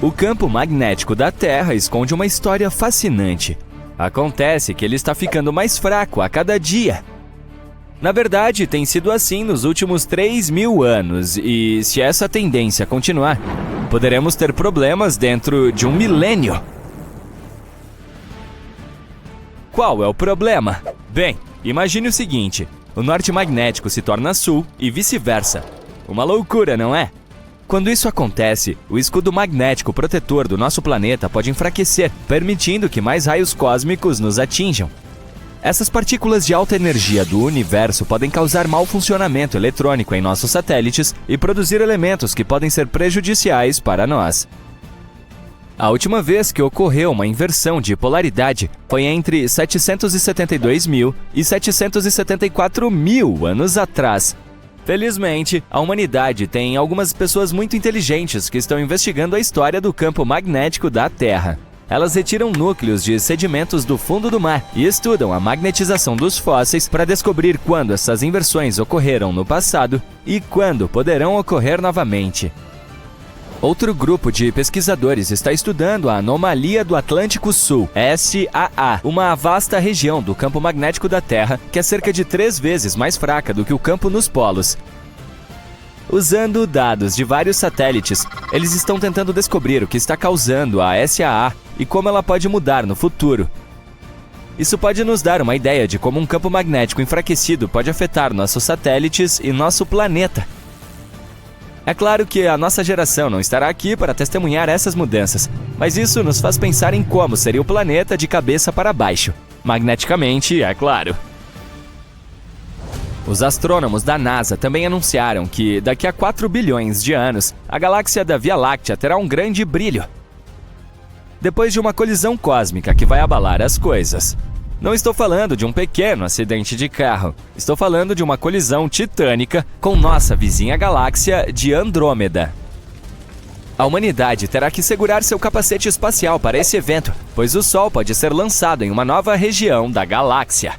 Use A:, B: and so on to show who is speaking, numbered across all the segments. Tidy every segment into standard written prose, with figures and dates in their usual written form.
A: O campo magnético da Terra esconde uma história fascinante. Acontece que ele está ficando mais fraco a cada dia. Na verdade, tem sido assim nos últimos 3.000 anos, e se essa tendência continuar, poderemos ter problemas dentro de um milênio. Qual é o problema? Bem, imagine o seguinte: o norte magnético se torna sul e vice-versa. Uma loucura, não é? Quando isso acontece, o escudo magnético protetor do nosso planeta pode enfraquecer, permitindo que mais raios cósmicos nos atinjam. Essas partículas de alta energia do universo podem causar mau funcionamento eletrônico em nossos satélites e produzir elementos que podem ser prejudiciais para nós. A última vez que ocorreu uma inversão de polaridade foi entre 772.000 e 774.000 anos atrás. Felizmente, a humanidade tem algumas pessoas muito inteligentes que estão investigando a história do campo magnético da Terra. Elas retiram núcleos de sedimentos do fundo do mar e estudam a magnetização dos fósseis para descobrir quando essas inversões ocorreram no passado e quando poderão ocorrer novamente. Outro grupo de pesquisadores está estudando a anomalia do Atlântico Sul, SAA, uma vasta região do campo magnético da Terra que é cerca de 3 vezes mais fraca do que o campo nos polos. Usando dados de vários satélites, eles estão tentando descobrir o que está causando a SAA e como ela pode mudar no futuro. Isso pode nos dar uma ideia de como um campo magnético enfraquecido pode afetar nossos satélites e nosso planeta. É claro que a nossa geração não estará aqui para testemunhar essas mudanças, mas isso nos faz pensar em como seria o planeta de cabeça para baixo. Magneticamente, é claro. Os astrônomos da NASA também anunciaram que, daqui a 4 bilhões de anos, a galáxia da Via Láctea terá um grande brilho. Depois de uma colisão cósmica que vai abalar as coisas. Não estou falando de um pequeno acidente de carro. Estou falando de uma colisão titânica com nossa vizinha galáxia de Andrômeda. A humanidade terá que segurar seu capacete espacial para esse evento, pois o Sol pode ser lançado em uma nova região da galáxia.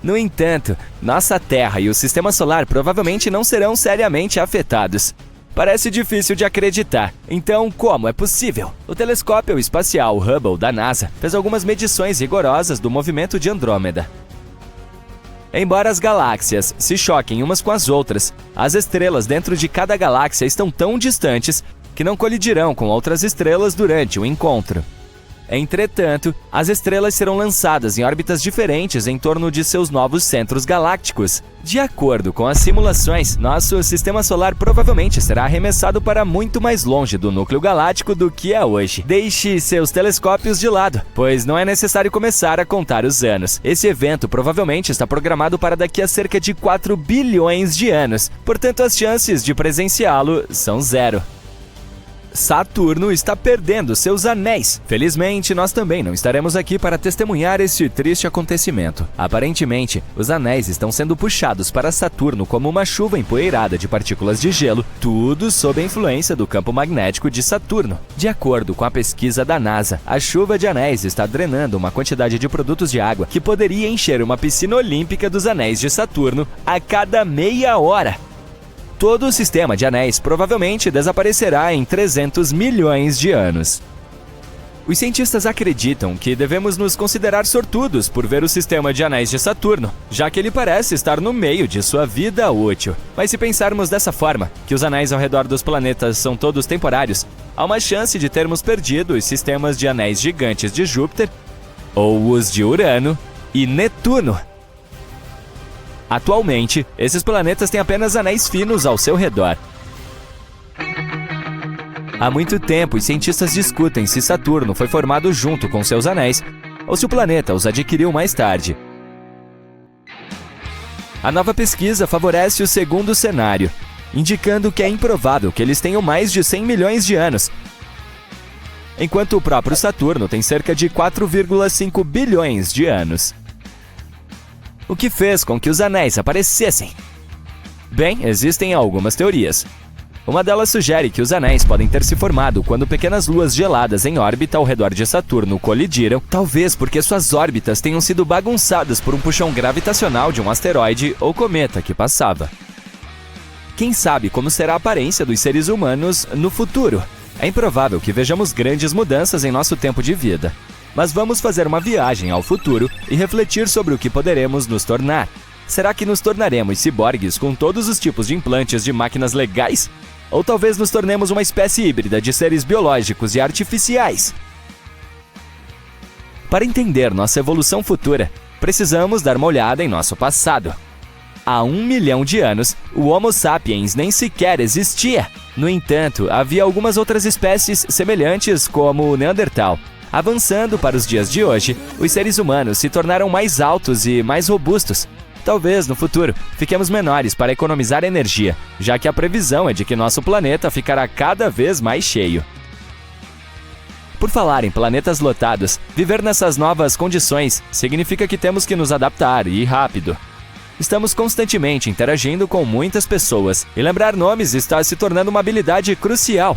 A: No entanto, nossa Terra e o Sistema Solar provavelmente não serão seriamente afetados. Parece difícil de acreditar. Então, como é possível? O telescópio espacial Hubble da NASA fez algumas medições rigorosas do movimento de Andrômeda. Embora as galáxias se choquem umas com as outras, as estrelas dentro de cada galáxia estão tão distantes que não colidirão com outras estrelas durante o encontro. Entretanto, as estrelas serão lançadas em órbitas diferentes em torno de seus novos centros galácticos. De acordo com as simulações, nosso sistema solar provavelmente será arremessado para muito mais longe do núcleo galáctico do que é hoje. Deixe seus telescópios de lado, pois não é necessário começar a contar os anos. Esse evento provavelmente está programado para daqui a cerca de 4 bilhões de anos, portanto as chances de presenciá-lo são 0. Saturno está perdendo seus anéis. Felizmente, nós também não estaremos aqui para testemunhar esse triste acontecimento. Aparentemente, os anéis estão sendo puxados para Saturno como uma chuva empoeirada de partículas de gelo, tudo sob a influência do campo magnético de Saturno. De acordo com a pesquisa da NASA, a chuva de anéis está drenando uma quantidade de produtos de água que poderia encher uma piscina olímpica dos anéis de Saturno a cada meia hora. Todo o sistema de anéis provavelmente desaparecerá em 300 milhões de anos. Os cientistas acreditam que devemos nos considerar sortudos por ver o sistema de anéis de Saturno, já que ele parece estar no meio de sua vida útil. Mas se pensarmos dessa forma, que os anéis ao redor dos planetas são todos temporários, há uma chance de termos perdido os sistemas de anéis gigantes de Júpiter, ou os de Urano e Netuno. Atualmente, esses planetas têm apenas anéis finos ao seu redor. Há muito tempo, os cientistas discutem se Saturno foi formado junto com seus anéis ou se o planeta os adquiriu mais tarde. A nova pesquisa favorece o segundo cenário, indicando que é improvável que eles tenham mais de 100 milhões de anos, enquanto o próprio Saturno tem cerca de 4,5 bilhões de anos. O que fez com que os anéis aparecessem? Bem, existem algumas teorias. Uma delas sugere que os anéis podem ter se formado quando pequenas luas geladas em órbita ao redor de Saturno colidiram, talvez porque suas órbitas tenham sido bagunçadas por um puxão gravitacional de um asteroide ou cometa que passava. Quem sabe como será a aparência dos seres humanos no futuro? É improvável que vejamos grandes mudanças em nosso tempo de vida. Mas vamos fazer uma viagem ao futuro e refletir sobre o que poderemos nos tornar. Será que nos tornaremos ciborgues com todos os tipos de implantes de máquinas legais? Ou talvez nos tornemos uma espécie híbrida de seres biológicos e artificiais? Para entender nossa evolução futura, precisamos dar uma olhada em nosso passado. Há 1 milhão de anos, o Homo sapiens nem sequer existia. No entanto, havia algumas outras espécies semelhantes, como o Neandertal. Avançando para os dias de hoje, os seres humanos se tornaram mais altos e mais robustos. Talvez, no futuro, fiquemos menores para economizar energia, já que a previsão é de que nosso planeta ficará cada vez mais cheio. Por falar em planetas lotados, viver nessas novas condições significa que temos que nos adaptar e rápido. Estamos constantemente interagindo com muitas pessoas e lembrar nomes está se tornando uma habilidade crucial.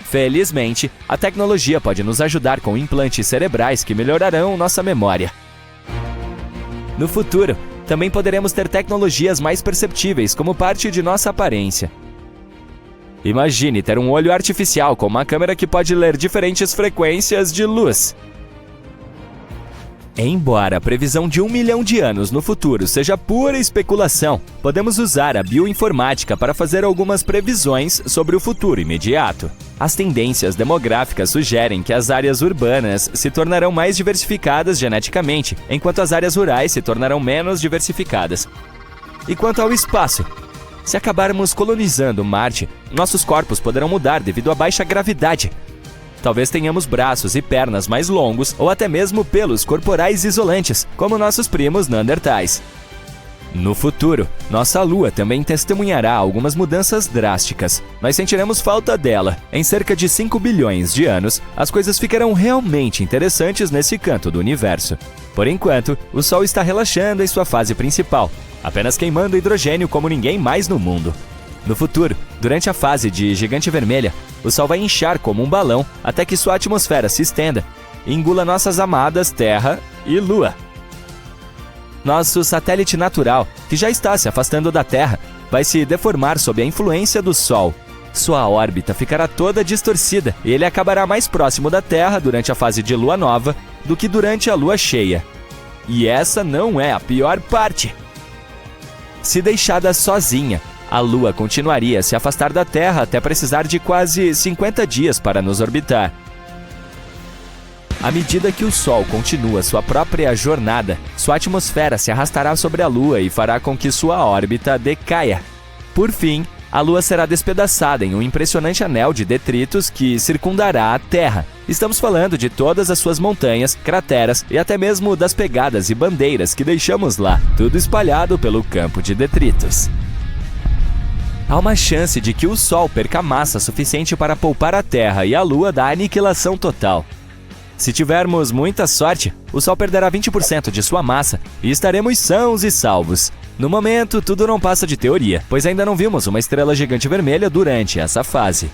A: Felizmente, a tecnologia pode nos ajudar com implantes cerebrais que melhorarão nossa memória. No futuro, também poderemos ter tecnologias mais perceptíveis como parte de nossa aparência. Imagine ter um olho artificial com uma câmera que pode ler diferentes frequências de luz. Embora a previsão de 1 milhão de anos no futuro seja pura especulação, podemos usar a bioinformática para fazer algumas previsões sobre o futuro imediato. As tendências demográficas sugerem que as áreas urbanas se tornarão mais diversificadas geneticamente, enquanto as áreas rurais se tornarão menos diversificadas. E quanto ao espaço? Se acabarmos colonizando Marte, nossos corpos poderão mudar devido à baixa gravidade. Talvez tenhamos braços e pernas mais longos ou até mesmo pelos corporais isolantes, como nossos primos neandertais. No futuro, nossa Lua também testemunhará algumas mudanças drásticas. Nós sentiremos falta dela. Em cerca de 5 bilhões de anos, as coisas ficarão realmente interessantes nesse canto do universo. Por enquanto, o Sol está relaxando em sua fase principal, apenas queimando hidrogênio como ninguém mais no mundo. No futuro, durante a fase de gigante vermelha, o Sol vai inchar como um balão até que sua atmosfera se estenda e engula nossas amadas Terra e Lua. Nosso satélite natural, que já está se afastando da Terra, vai se deformar sob a influência do Sol. Sua órbita ficará toda distorcida e ele acabará mais próximo da Terra durante a fase de lua nova do que durante a lua cheia. E essa não é a pior parte. Se deixada sozinha, a Lua continuaria a se afastar da Terra até precisar de quase 50 dias para nos orbitar. À medida que o Sol continua sua própria jornada, sua atmosfera se arrastará sobre a Lua e fará com que sua órbita decaia. Por fim, a Lua será despedaçada em um impressionante anel de detritos que circundará a Terra. Estamos falando de todas as suas montanhas, crateras e até mesmo das pegadas e bandeiras que deixamos lá, tudo espalhado pelo campo de detritos. Há uma chance de que o Sol perca massa suficiente para poupar a Terra e a Lua da aniquilação total. Se tivermos muita sorte, o Sol perderá 20% de sua massa e estaremos sãos e salvos. No momento, tudo não passa de teoria, pois ainda não vimos uma estrela gigante vermelha durante essa fase.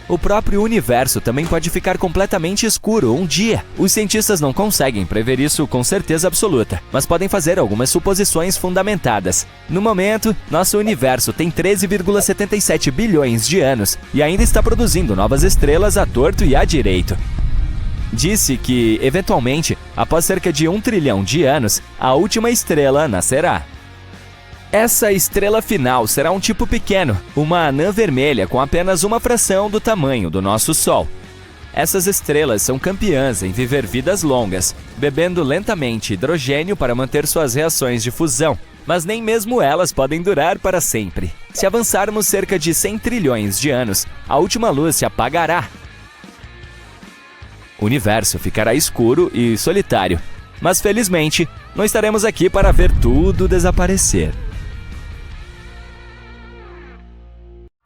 A: O próprio universo também pode ficar completamente escuro um dia. Os cientistas não conseguem prever isso com certeza absoluta, mas podem fazer algumas suposições fundamentadas. No momento, nosso universo tem 13,77 bilhões de anos e ainda está produzindo novas estrelas à torto e à direito. Disse que, eventualmente, após cerca de 1 trilhão de anos, a última estrela nascerá. Essa estrela final será um tipo pequeno, uma anã vermelha com apenas uma fração do tamanho do nosso Sol. Essas estrelas são campeãs em viver vidas longas, bebendo lentamente hidrogênio para manter suas reações de fusão, mas nem mesmo elas podem durar para sempre. Se avançarmos cerca de 100 trilhões de anos, a última luz se apagará. O universo ficará escuro e solitário, mas felizmente não estaremos aqui para ver tudo desaparecer.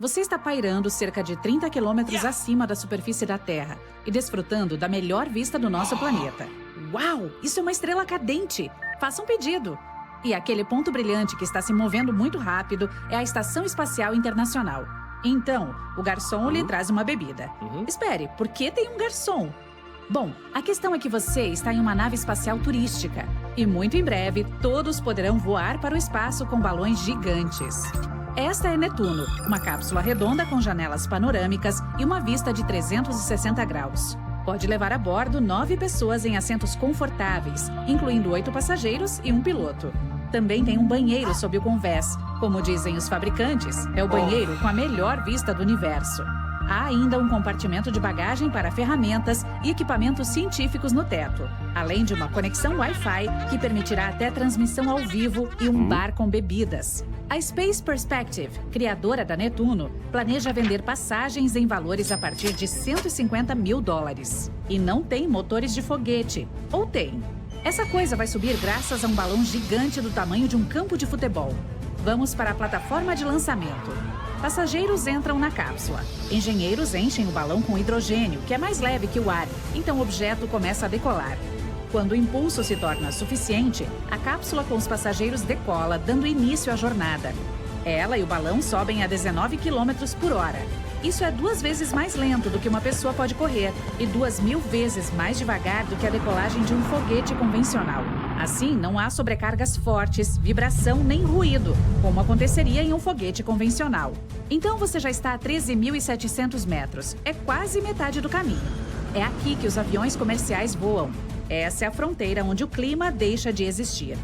B: Você está pairando cerca de 30 quilômetros acima da superfície da Terra e desfrutando da melhor vista do nosso planeta. Uau! Isso é uma estrela cadente! Faça um pedido! E aquele ponto brilhante que está se movendo muito rápido é a Estação Espacial Internacional. Então, o garçom lhe traz uma bebida. Espere, por que tem um garçom? Bom, a questão é que você está em uma nave espacial turística e muito em breve todos poderão voar para o espaço com balões gigantes. Esta é Netuno, uma cápsula redonda com janelas panorâmicas e uma vista de 360 graus. Pode levar a bordo 9 pessoas em assentos confortáveis, incluindo 8 passageiros e um piloto. Também tem um banheiro sob o convés. Como dizem os fabricantes, é o banheiro com a melhor vista do universo. Há ainda um compartimento de bagagem para ferramentas e equipamentos científicos no teto, além de uma conexão Wi-Fi que permitirá até transmissão ao vivo e um bar com bebidas. A Space Perspective, criadora da Netuno, planeja vender passagens em valores a partir de $150 mil. E não tem motores de foguete. Ou tem? Essa coisa vai subir graças a um balão gigante do tamanho de um campo de futebol. Vamos para a plataforma de lançamento. Passageiros entram na cápsula. Engenheiros enchem o balão com hidrogênio, que é mais leve que o ar, então o objeto começa a decolar. Quando o impulso se torna suficiente, a cápsula com os passageiros decola, dando início à jornada. Ela e o balão sobem a 19 km por hora. Isso é 2 vezes mais lento do que uma pessoa pode correr e 2.000 vezes mais devagar do que a decolagem de um foguete convencional. Assim, não há sobrecargas fortes, vibração nem ruído, como aconteceria em um foguete convencional. Então você já está a 13.700 metros. É quase metade do caminho. É aqui que os aviões comerciais voam. Essa é a fronteira onde o clima deixa de existir.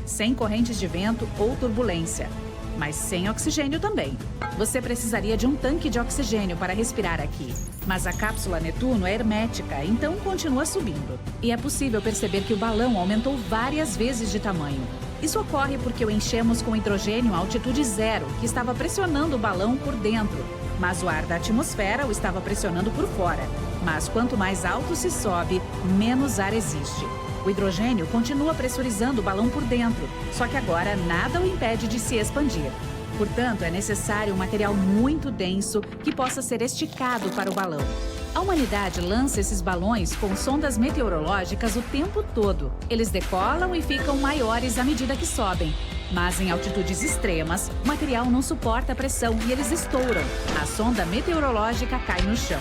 B: Sem correntes de vento ou turbulência. Mas sem oxigênio também. Você precisaria de um tanque de oxigênio para respirar aqui. Mas a cápsula Netuno é hermética, então continua subindo. E é possível perceber que o balão aumentou várias vezes de tamanho. Isso ocorre porque o enchemos com hidrogênio a altitude zero, que estava pressionando o balão por dentro. Mas o ar da atmosfera o estava pressionando por fora. Mas quanto mais alto se sobe, menos ar existe. O hidrogênio continua pressurizando o balão por dentro, só que agora nada o impede de se expandir. Portanto, é necessário um material muito denso que possa ser esticado para o balão. A humanidade lança esses balões com sondas meteorológicas o tempo todo. Eles decolam e ficam maiores à medida que sobem. Mas em altitudes extremas, o material não suporta a pressão e eles estouram. A sonda meteorológica cai no chão.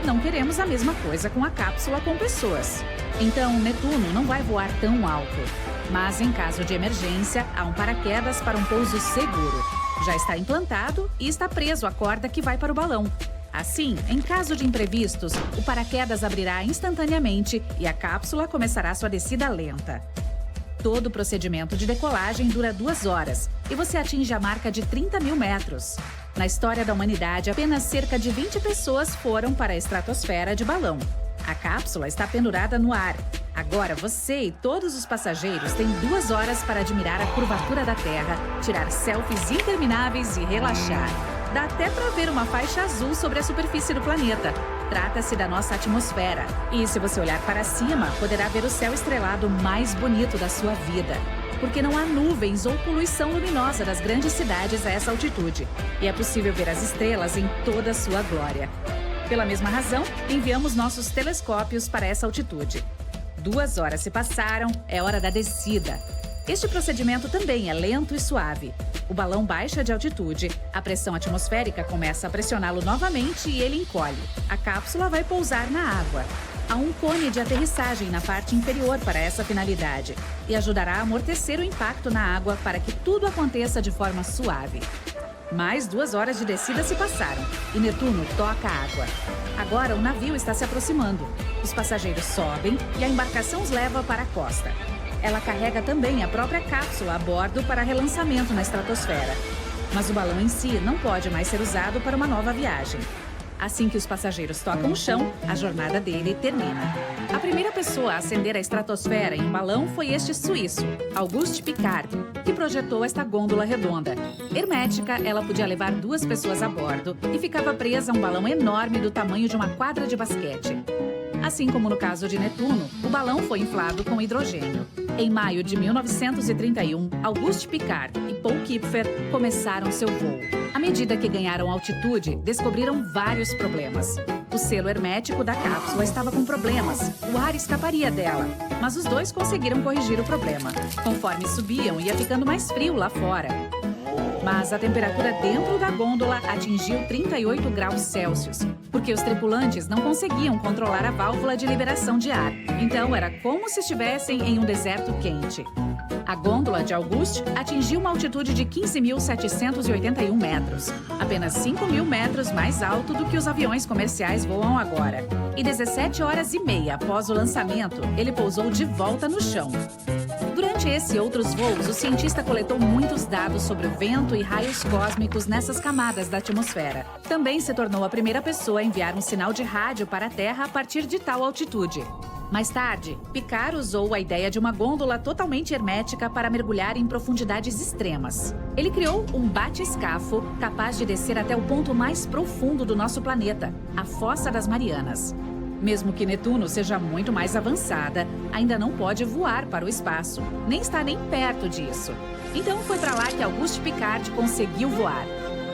B: Não queremos a mesma coisa com a cápsula com pessoas. Então, o Netuno não vai voar tão alto. Mas, em caso de emergência, há um paraquedas para um pouso seguro. Já está implantado e está preso à corda que vai para o balão. Assim, em caso de imprevistos, o paraquedas abrirá instantaneamente e a cápsula começará sua descida lenta. Todo o procedimento de decolagem dura 2 horas e você atinge a marca de 30 mil metros. Na história da humanidade, apenas cerca de 20 pessoas foram para a estratosfera de balão. A cápsula está pendurada no ar. Agora você e todos os passageiros têm 2 horas para admirar a curvatura da Terra, tirar selfies intermináveis e relaxar. Dá até para ver uma faixa azul sobre a superfície do planeta. Trata-se da nossa atmosfera. E se você olhar para cima, poderá ver o céu estrelado mais bonito da sua vida. Porque não há nuvens ou poluição luminosa das grandes cidades a essa altitude. E é possível ver as estrelas em toda a sua glória. Pela mesma razão, enviamos nossos telescópios para essa altitude. 2 horas se passaram, é hora da descida. Este procedimento também é lento e suave. O balão baixa de altitude, a pressão atmosférica começa a pressioná-lo novamente e ele encolhe. A cápsula vai pousar na água. Há um cone de aterrissagem na parte inferior para essa finalidade e ajudará a amortecer o impacto na água para que tudo aconteça de forma suave. Mais 2 horas de descida se passaram e Netuno toca a água. Agora o navio está se aproximando. Os passageiros sobem e a embarcação os leva para a costa. Ela carrega também a própria cápsula a bordo para relançamento na estratosfera. Mas o balão em si não pode mais ser usado para uma nova viagem. Assim que os passageiros tocam o chão, a jornada dele termina. A primeira pessoa a ascender à estratosfera em um balão foi este suíço, Auguste Piccard, que projetou esta gôndola redonda. Hermética, ela podia levar 2 pessoas a bordo e ficava presa a um balão enorme do tamanho de uma quadra de basquete. Assim como no caso de Netuno, o balão foi inflado com hidrogênio. Em maio de 1931, Auguste Piccard e Paul Kupfer começaram seu voo. À medida que ganharam altitude, descobriram vários problemas. O selo hermético da cápsula estava com problemas, o ar escaparia dela. Mas os dois conseguiram corrigir o problema. Conforme subiam, ia ficando mais frio lá fora. Mas a temperatura dentro da gôndola atingiu 38 graus Celsius, porque os tripulantes não conseguiam controlar a válvula de liberação de ar. Então, era como se estivessem em um deserto quente. A gôndola de Auguste atingiu uma altitude de 15.781 metros, apenas 5.000 metros mais alto do que os aviões comerciais voam agora. E 17 horas e meia após o lançamento, ele pousou de volta no chão. Durante esse e outros voos, o cientista coletou muitos dados sobre o vento e raios cósmicos nessas camadas da atmosfera. Também se tornou a primeira pessoa a enviar um sinal de rádio para a Terra a partir de tal altitude. Mais tarde, Picard usou a ideia de uma gôndola totalmente hermética para mergulhar em profundidades extremas. Ele criou um batiscafo capaz de descer até o ponto mais profundo do nosso planeta, a Fossa das Marianas. Mesmo que Netuno seja muito mais avançada, ainda não pode voar para o espaço, nem está nem perto disso. Então foi para lá que Auguste Piccard conseguiu voar.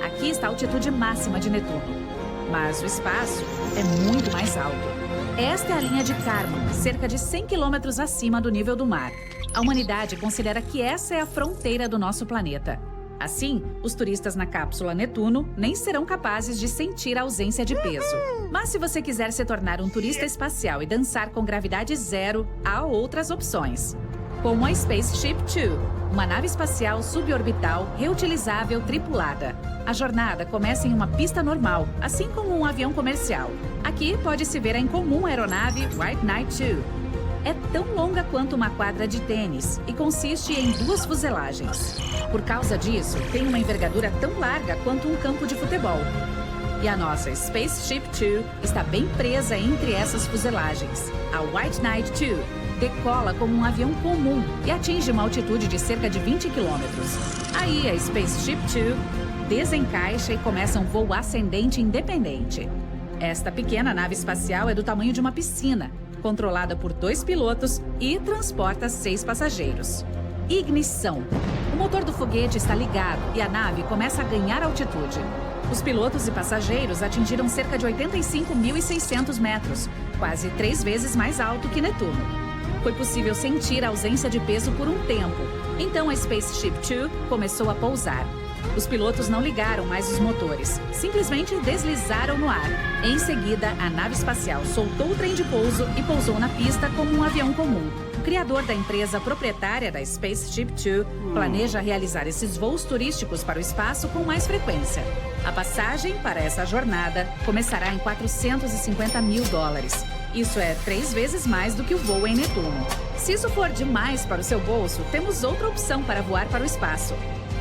B: Aqui está a altitude máxima de Netuno. Mas o espaço é muito mais alto. Esta é a linha de Kármán, cerca de 100 quilômetros acima do nível do mar. A humanidade considera que essa é a fronteira do nosso planeta. Assim, os turistas na cápsula Netuno nem serão capazes de sentir a ausência de peso. Mas se você quiser se tornar um turista espacial e dançar com gravidade zero, há outras opções. Como a Spaceship Two, uma nave espacial suborbital reutilizável tripulada. A jornada começa em uma pista normal, assim como um avião comercial. Aqui pode-se ver a incomum aeronave White Knight 2. É tão longa quanto uma quadra de tênis e consiste em 2 fuselagens. Por causa disso, tem uma envergadura tão larga quanto um campo de futebol. E a nossa Spaceship Two está bem presa entre essas fuselagens. A White Knight 2 decola como um avião comum e atinge uma altitude de cerca de 20 quilômetros. Aí a Spaceship Two desencaixa e começa um voo ascendente independente. Esta pequena nave espacial é do tamanho de uma piscina, controlada por 2 pilotos e transporta 6 passageiros. Ignição. O motor do foguete está ligado e a nave começa a ganhar altitude. Os pilotos e passageiros atingiram cerca de 85.600 metros, quase 3 vezes mais alto que Netuno. Foi possível sentir a ausência de peso por um tempo, então a Spaceship Two começou a pousar. Os pilotos não ligaram mais os motores, simplesmente deslizaram no ar. Em seguida, a nave espacial soltou o trem de pouso e pousou na pista como um avião comum. O criador da empresa proprietária da Spaceship Two planeja realizar esses voos turísticos para o espaço com mais frequência. A passagem para essa jornada começará em $450 mil. Isso é 3 vezes mais do que o voo em Netuno. Se isso for demais para o seu bolso, temos outra opção para voar para o espaço.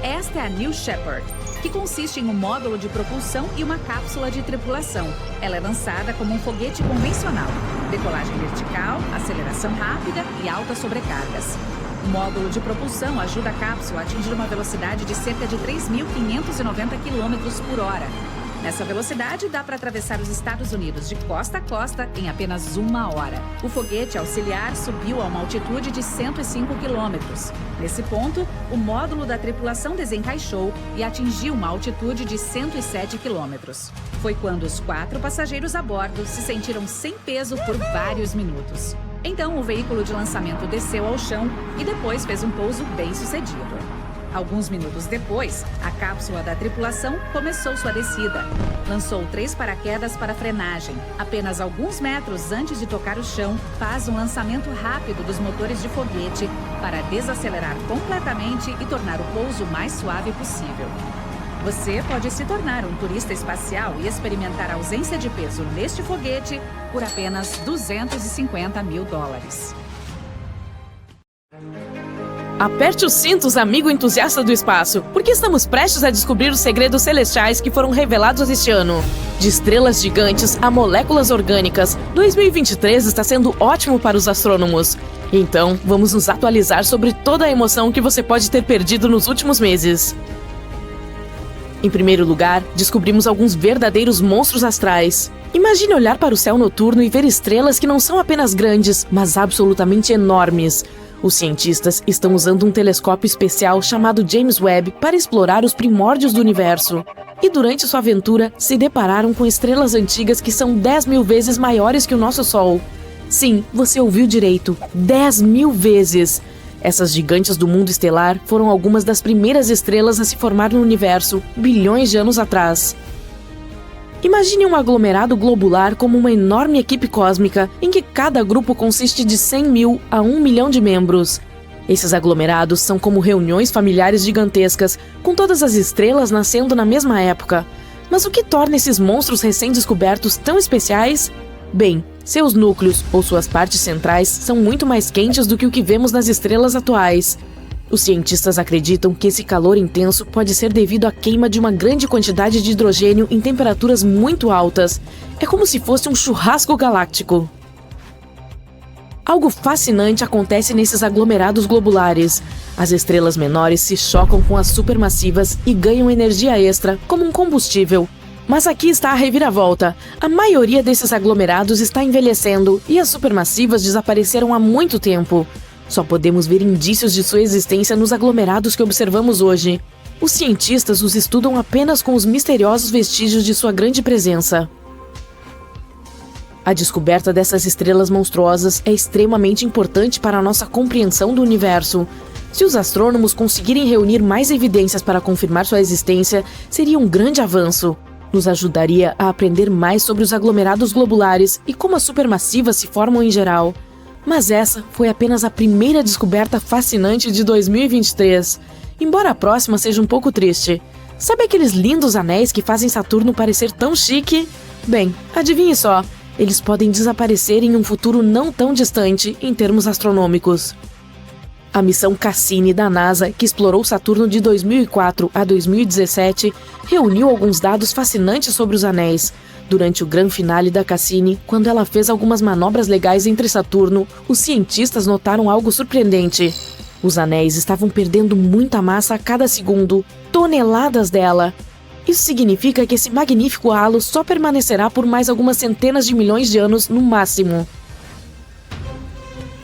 B: Esta é a New Shepard, que consiste em um módulo de propulsão e uma cápsula de tripulação. Ela é lançada como um foguete convencional. Decolagem vertical, aceleração rápida e altas sobrecargas. O módulo de propulsão ajuda a cápsula a atingir uma velocidade de cerca de 3.590 km por hora. Nessa velocidade, dá para atravessar os Estados Unidos de costa a costa em apenas 1 hora. O foguete auxiliar subiu a uma altitude de 105 quilômetros. Nesse ponto, o módulo da tripulação desencaixou e atingiu uma altitude de 107 quilômetros. Foi quando os 4 passageiros a bordo se sentiram sem peso por vários minutos. Então, o veículo de lançamento desceu ao chão e depois fez um pouso bem-sucedido. Alguns minutos depois, a cápsula da tripulação começou sua descida. Lançou 3 paraquedas para frenagem. Apenas alguns metros antes de tocar o chão, faz um lançamento rápido dos motores de foguete para desacelerar completamente e tornar o pouso mais suave possível. Você pode se tornar um turista espacial e experimentar a ausência de peso neste foguete por apenas $250 mil.
C: Aperte os cintos, amigo entusiasta do espaço, porque estamos prestes a descobrir os segredos celestiais que foram revelados este ano. De estrelas gigantes a moléculas orgânicas, 2023 está sendo ótimo para os astrônomos. Então, vamos nos atualizar sobre toda a emoção que você pode ter perdido nos últimos meses. Em primeiro lugar, descobrimos alguns verdadeiros monstros astrais. Imagine olhar para o céu noturno e ver estrelas que não são apenas grandes, mas absolutamente enormes. Os cientistas estão usando um telescópio especial chamado James Webb para explorar os primórdios do universo. E durante sua aventura, se depararam com estrelas antigas que são 10 mil vezes maiores que o nosso Sol. Sim, você ouviu direito, 10 mil vezes! Essas gigantes do mundo estelar foram algumas das primeiras estrelas a se formar no universo, bilhões de anos atrás. Imagine um aglomerado globular como uma enorme equipe cósmica, em que cada grupo consiste de 100 mil a 1 milhão de membros. Esses aglomerados são como reuniões familiares gigantescas, com todas as estrelas nascendo na mesma época. Mas o que torna esses monstros recém-descobertos tão especiais? Bem, seus núcleos, ou suas partes centrais, são muito mais quentes do que o que vemos nas estrelas atuais. Os cientistas acreditam que esse calor intenso pode ser devido à queima de uma grande quantidade de hidrogênio em temperaturas muito altas. É como se fosse um churrasco galáctico. Algo fascinante acontece nesses aglomerados globulares. As estrelas menores se chocam com as supermassivas e ganham energia extra, como um combustível. Mas aqui está a reviravolta. A maioria desses aglomerados está envelhecendo e as supermassivas desapareceram há muito tempo. Só podemos ver indícios de sua existência nos aglomerados que observamos hoje. Os cientistas os estudam apenas com os misteriosos vestígios de sua grande presença. A descoberta dessas estrelas monstruosas é extremamente importante para a nossa compreensão do universo. Se os astrônomos conseguirem reunir mais evidências para confirmar sua existência, seria um grande avanço. Nos ajudaria a aprender mais sobre os aglomerados globulares e como as supermassivas se formam em geral. Mas essa foi apenas a primeira descoberta fascinante de 2023. Embora a próxima seja um pouco triste. Sabe aqueles lindos anéis que fazem Saturno parecer tão chique? Bem, adivinhe só. Eles podem desaparecer em um futuro não tão distante em termos astronômicos. A missão Cassini da NASA, que explorou Saturno de 2004 a 2017, reuniu alguns dados fascinantes sobre os anéis. Durante o grande finale da Cassini, quando ela fez algumas manobras legais entre Saturno, os cientistas notaram algo surpreendente. Os anéis estavam perdendo muita massa a cada segundo, toneladas dela. Isso significa que esse magnífico halo só permanecerá por mais algumas centenas de milhões de anos no máximo.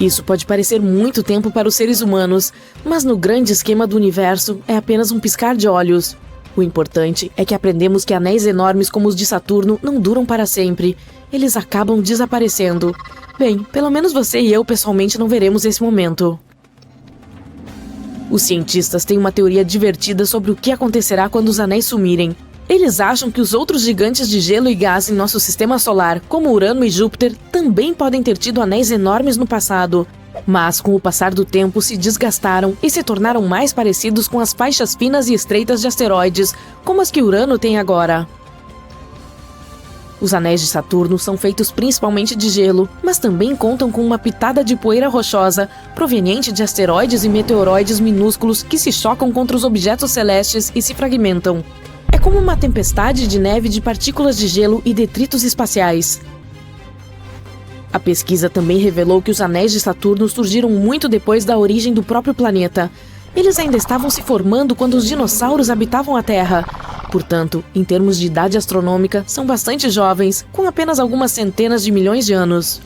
C: Isso pode parecer muito tempo para os seres humanos, mas no grande esquema do universo é apenas um piscar de olhos. O importante é que aprendemos que anéis enormes como os de Saturno não duram para sempre. Eles acabam desaparecendo. Bem, pelo menos você e eu pessoalmente não veremos esse momento. Os cientistas têm uma teoria divertida sobre o que acontecerá quando os anéis sumirem. Eles acham que os outros gigantes de gelo e gás em nosso sistema solar, como Urano e Júpiter, também podem ter tido anéis enormes no passado. Mas, com o passar do tempo, se desgastaram e se tornaram mais parecidos com as faixas finas e estreitas de asteroides, como as que Urano tem agora. Os anéis de Saturno são feitos principalmente de gelo, mas também contam com uma pitada de poeira rochosa, proveniente de asteroides e meteoroides minúsculos que se chocam contra os objetos celestes e se fragmentam. É como uma tempestade de neve de partículas de gelo e detritos espaciais. A pesquisa também revelou que os anéis de Saturno surgiram muito depois da origem do próprio planeta. Eles ainda estavam se formando quando os dinossauros habitavam a Terra. Portanto, em termos de idade astronômica, são bastante jovens, com apenas algumas centenas de milhões de anos.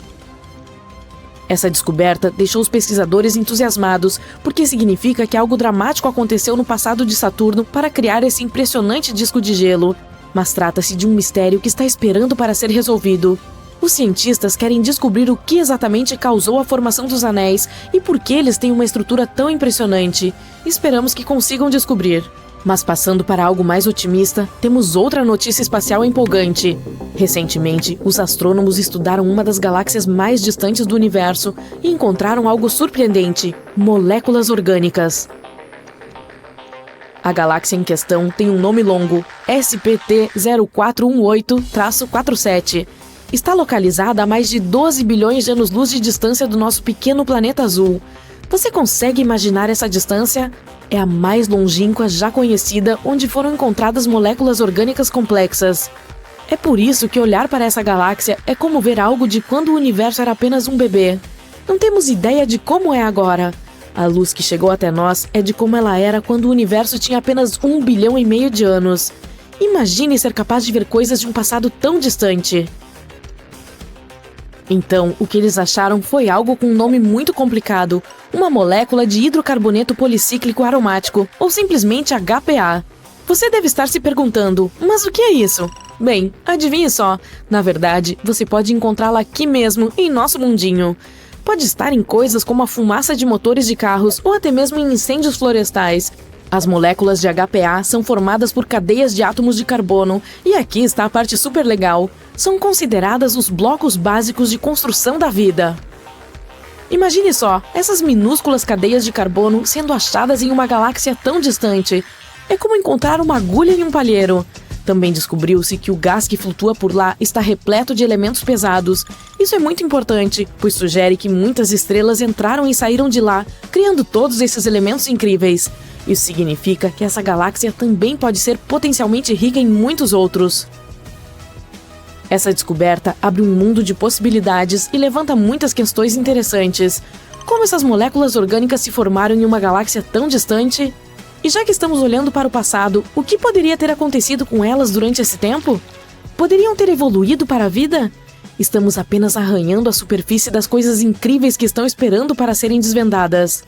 C: Essa descoberta deixou os pesquisadores entusiasmados, porque significa que algo dramático aconteceu no passado de Saturno para criar esse impressionante disco de gelo. Mas trata-se de um mistério que está esperando para ser resolvido. Os cientistas querem descobrir o que exatamente causou a formação dos anéis e por que eles têm uma estrutura tão impressionante. Esperamos que consigam descobrir. Mas passando para algo mais otimista, temos outra notícia espacial empolgante. Recentemente, os astrônomos estudaram uma das galáxias mais distantes do universo e encontraram algo surpreendente: moléculas orgânicas. A galáxia em questão tem um nome longo, SPT-0418-47. Está localizada a mais de 12 bilhões de anos-luz de distância do nosso pequeno planeta azul. Você consegue imaginar essa distância? É a mais longínqua já conhecida, onde foram encontradas moléculas orgânicas complexas. É por isso que olhar para essa galáxia é como ver algo de quando o universo era apenas um bebê. Não temos ideia de como é agora. A luz que chegou até nós é de como ela era quando o universo tinha apenas 1,5 bilhão de anos. Imagine ser capaz de ver coisas de um passado tão distante. Então, o que eles acharam foi algo com um nome muito complicado, uma molécula de hidrocarboneto policíclico aromático, ou simplesmente HPA. Você deve estar se perguntando, mas o que é isso? Bem, adivinhe só, na verdade, você pode encontrá-la aqui mesmo, em nosso mundinho. Pode estar em coisas como a fumaça de motores de carros ou até mesmo em incêndios florestais. As moléculas de HPA são formadas por cadeias de átomos de carbono, e aqui está a parte super legal. São consideradas os blocos básicos de construção da vida. Imagine só, essas minúsculas cadeias de carbono sendo achadas em uma galáxia tão distante. É como encontrar uma agulha em um palheiro. Também descobriu-se que o gás que flutua por lá está repleto de elementos pesados. Isso é muito importante, pois sugere que muitas estrelas entraram e saíram de lá, criando todos esses elementos incríveis. Isso significa que essa galáxia também pode ser potencialmente rica em muitos outros. Essa descoberta abre um mundo de possibilidades e levanta muitas questões interessantes. Como essas moléculas orgânicas se formaram em uma galáxia tão distante? E já que estamos olhando para o passado, o que poderia ter acontecido com elas durante esse tempo? Poderiam ter evoluído para a vida? Estamos apenas arranhando a superfície das coisas incríveis que estão esperando para serem desvendadas.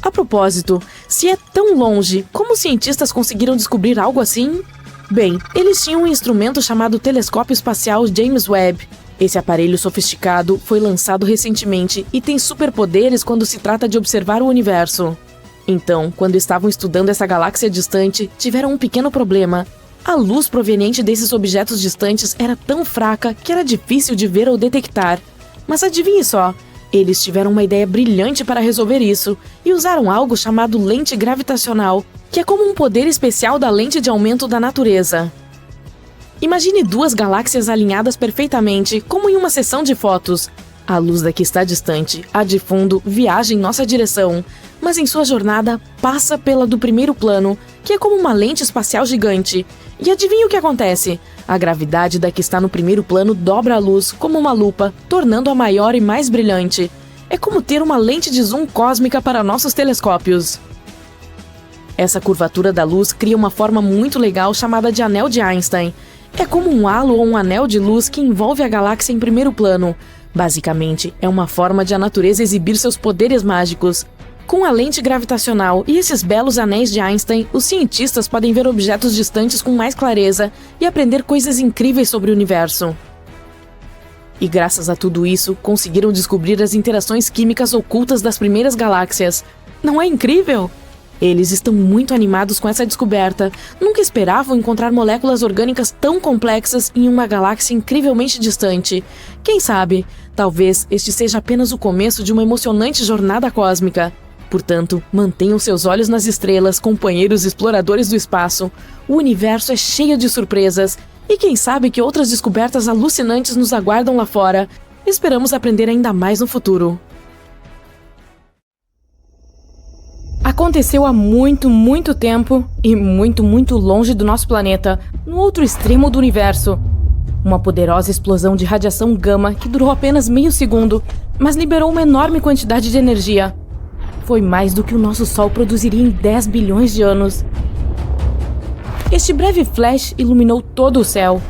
C: A propósito, se é tão longe, como os cientistas conseguiram descobrir algo assim? Bem, eles tinham um instrumento chamado Telescópio Espacial James Webb. Esse aparelho sofisticado foi lançado recentemente e tem superpoderes quando se trata de observar o universo. Então, quando estavam estudando essa galáxia distante, tiveram um pequeno problema. A luz proveniente desses objetos distantes era tão fraca que era difícil de ver ou detectar. Mas adivinhe só, eles tiveram uma ideia brilhante para resolver isso e usaram algo chamado lente gravitacional, que é como um poder especial da lente de aumento da natureza. Imagine duas galáxias alinhadas perfeitamente, como em uma sessão de fotos. A luz da que está distante, a de fundo, viaja em nossa direção, mas em sua jornada passa pela do primeiro plano, que é como uma lente espacial gigante. E adivinha o que acontece? A gravidade da que está no primeiro plano dobra a luz como uma lupa, tornando-a maior e mais brilhante. É como ter uma lente de zoom cósmica para nossos telescópios. Essa curvatura da luz cria uma forma muito legal chamada de anel de Einstein. É como um halo ou um anel de luz que envolve a galáxia em primeiro plano. Basicamente, é uma forma de a natureza exibir seus poderes mágicos. Com a lente gravitacional e esses belos anéis de Einstein, os cientistas podem ver objetos distantes com mais clareza e aprender coisas incríveis sobre o universo. E graças a tudo isso, conseguiram descobrir as interações químicas ocultas das primeiras galáxias. Não é incrível? Eles estão muito animados com essa descoberta. Nunca esperavam encontrar moléculas orgânicas tão complexas em uma galáxia incrivelmente distante. Quem sabe, talvez este seja apenas o começo de uma emocionante jornada cósmica. Portanto, mantenham seus olhos nas estrelas, companheiros exploradores do espaço. O universo é cheio de surpresas. E quem sabe que outras descobertas alucinantes nos aguardam lá fora. Esperamos aprender ainda mais no futuro. Aconteceu há muito tempo e muito longe do nosso planeta, no outro extremo do universo. Uma poderosa explosão de radiação gama que durou apenas meio segundo, mas liberou uma enorme quantidade de energia. Foi mais do que o nosso Sol produziria em 10 bilhões de anos. Este breve flash iluminou todo o céu.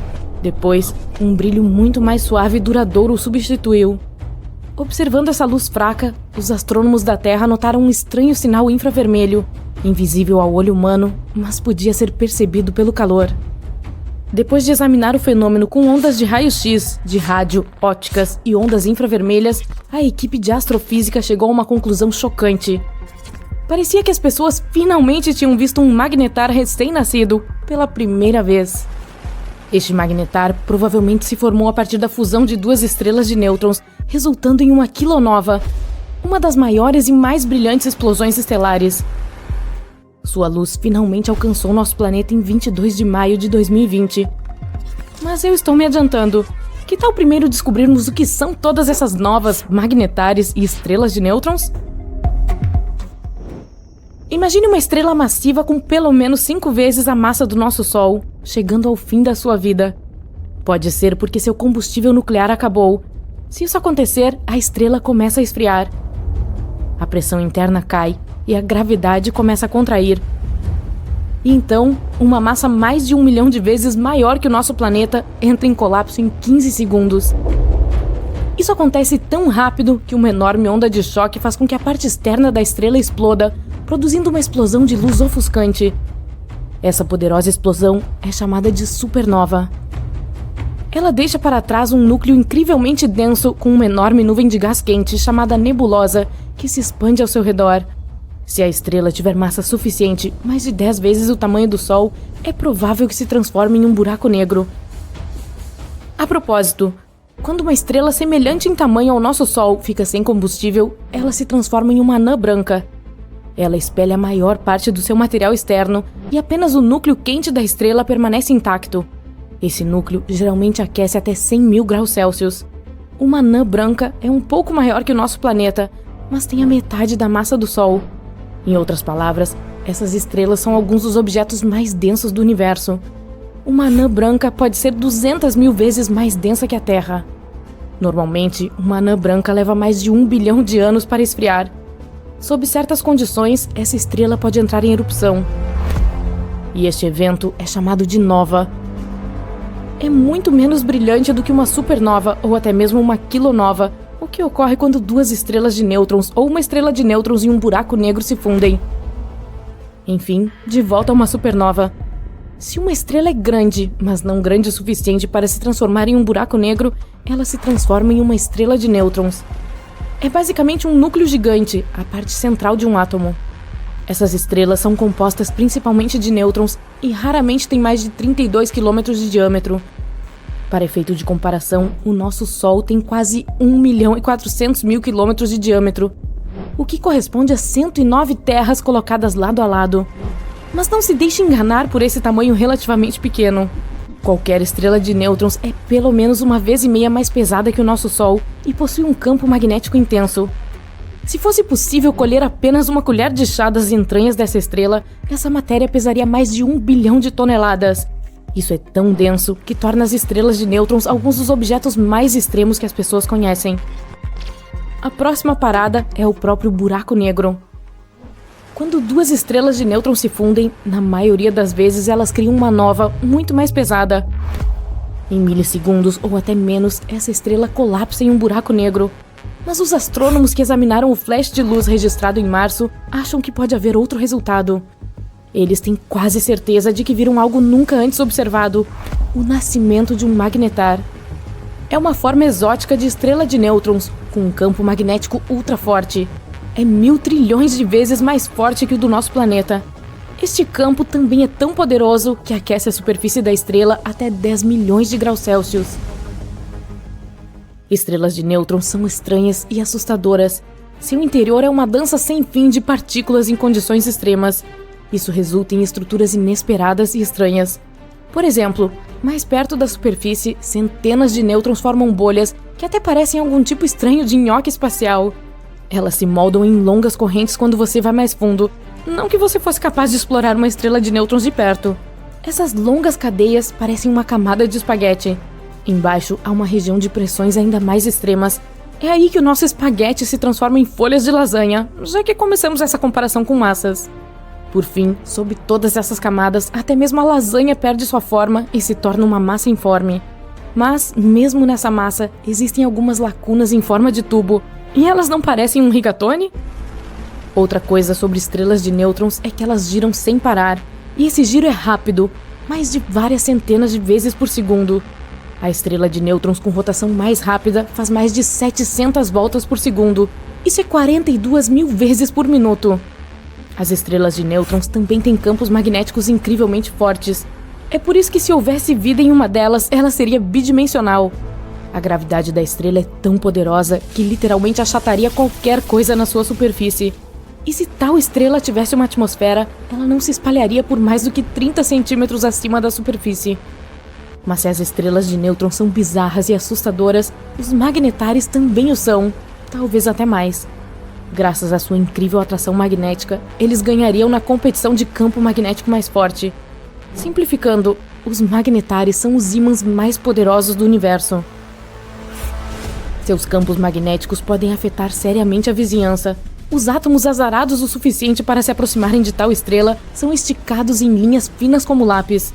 C: Depois, um brilho muito mais suave e duradouro o substituiu. Observando essa luz fraca, os astrônomos da Terra notaram um estranho sinal infravermelho, invisível ao olho humano, mas podia ser percebido pelo calor. Depois de examinar o fenômeno com ondas de raio-x, de rádio, óticas e ondas infravermelhas, a equipe de astrofísica chegou a uma conclusão chocante. Parecia que as pessoas finalmente tinham visto um magnetar recém-nascido pela primeira vez. Este magnetar provavelmente se formou a partir da fusão de duas estrelas de nêutrons, resultando em uma quilonova, uma das maiores e mais brilhantes explosões estelares. Sua luz finalmente alcançou nosso planeta em 22 de maio de 2020. Mas eu estou me adiantando. Que tal primeiro descobrirmos o que são todas essas novas magnetares e estrelas de nêutrons? Imagine uma estrela massiva com pelo menos 5 vezes a massa do nosso Sol, chegando ao fim da sua vida. Pode ser porque seu combustível nuclear acabou. Se isso acontecer, a estrela começa a esfriar. A pressão interna cai e a gravidade começa a contrair. E então, uma massa mais de 1 milhão de vezes maior que o nosso planeta entra em colapso em 15 segundos. Isso acontece tão rápido que uma enorme onda de choque faz com que a parte externa da estrela exploda, produzindo uma explosão de luz ofuscante. Essa poderosa explosão é chamada de supernova. Ela deixa para trás um núcleo incrivelmente denso com uma enorme nuvem de gás quente chamada nebulosa que se expande ao seu redor. Se a estrela tiver massa suficiente, mais de 10 vezes o tamanho do Sol, é provável que se transforme em um buraco negro. A propósito, Quando uma estrela semelhante em tamanho ao nosso Sol fica sem combustível, ela se transforma em uma anã branca. Ela espelha a maior parte do seu material externo e apenas o núcleo quente da estrela permanece intacto. Esse núcleo geralmente aquece até 100 mil graus Celsius. Uma anã branca é um pouco maior que o nosso planeta, mas tem a metade da massa do Sol. Em outras palavras, essas estrelas são alguns dos objetos mais densos do universo. Uma anã branca pode ser 200 mil vezes mais densa que a Terra. Normalmente, uma anã branca leva mais de 1 bilhão de anos para esfriar. Sob certas condições, essa estrela pode entrar em erupção. E este evento é chamado de nova. É muito menos brilhante do que uma supernova ou até mesmo uma quilonova, o que ocorre quando duas estrelas de nêutrons ou uma estrela de nêutrons e um buraco negro se fundem. Enfim, de volta a uma supernova. Se uma estrela é grande, mas não grande o suficiente para se transformar em um buraco negro, ela se transforma em uma estrela de nêutrons. É basicamente um núcleo gigante, a parte central de um átomo. Essas estrelas são compostas principalmente de nêutrons e raramente têm mais de 32 km de diâmetro. Para efeito de comparação, o nosso Sol tem quase 1.400.000 km de diâmetro, o que corresponde a 109 terras colocadas lado a lado. Mas não se deixe enganar por esse tamanho relativamente pequeno. Qualquer estrela de nêutrons é pelo menos 1,5 vezes mais pesada que o nosso Sol e possui um campo magnético intenso. Se fosse possível colher apenas uma colher de chá das entranhas dessa estrela, essa matéria pesaria mais de 1 bilhão de toneladas. Isso é tão denso que torna as estrelas de nêutrons alguns dos objetos mais extremos que as pessoas conhecem. A próxima parada é o próprio buraco negro. Quando duas estrelas de nêutrons se fundem, na maioria das vezes elas criam uma nova, muito mais pesada. Em milissegundos ou até menos, essa estrela colapsa em um buraco negro. Mas os astrônomos que examinaram o flash de luz registrado em março acham que pode haver outro resultado. Eles têm quase certeza de que viram algo nunca antes observado: o nascimento de um magnetar. É uma forma exótica de estrela de nêutrons, com um campo magnético ultra forte. É 1.000 trilhões de vezes mais forte que o do nosso planeta. Este campo também é tão poderoso que aquece a superfície da estrela até 10 milhões de graus Celsius. Estrelas de nêutrons são estranhas e assustadoras. Seu interior é uma dança sem fim de partículas em condições extremas. Isso resulta em estruturas inesperadas e estranhas. Por exemplo, mais perto da superfície, centenas de nêutrons formam bolhas que até parecem algum tipo estranho de nhoque espacial. Elas se moldam em longas correntes quando você vai mais fundo. Não que você fosse capaz de explorar uma estrela de nêutrons de perto. Essas longas cadeias parecem uma camada de espaguete. Embaixo há uma região de pressões ainda mais extremas. É aí que o nosso espaguete se transforma em folhas de lasanha, já que começamos essa comparação com massas. Por fim, sob todas essas camadas, até mesmo a lasanha perde sua forma e se torna uma massa informe. Mas, mesmo nessa massa, existem algumas lacunas em forma de tubo. E elas não parecem um rigatone? Outra coisa sobre estrelas de nêutrons é que elas giram sem parar. E esse giro é rápido, mais de várias centenas de vezes por segundo. A estrela de nêutrons com rotação mais rápida faz mais de 700 voltas por segundo. Isso é 42.000 vezes por minuto. As estrelas de nêutrons também têm campos magnéticos incrivelmente fortes. É por isso que se houvesse vida em uma delas, ela seria bidimensional. A gravidade da estrela é tão poderosa que literalmente achataria qualquer coisa na sua superfície. E se tal estrela tivesse uma atmosfera, ela não se espalharia por mais do que 30 centímetros acima da superfície. Mas se as estrelas de nêutrons são bizarras e assustadoras, os magnetares também o são, talvez até mais. Graças à sua incrível atração magnética, eles ganhariam na competição de campo magnético mais forte. Simplificando, os magnetares são os ímãs mais poderosos do universo. Seus campos magnéticos podem afetar seriamente a vizinhança. Os átomos azarados o suficiente para se aproximarem de tal estrela são esticados em linhas finas como lápis.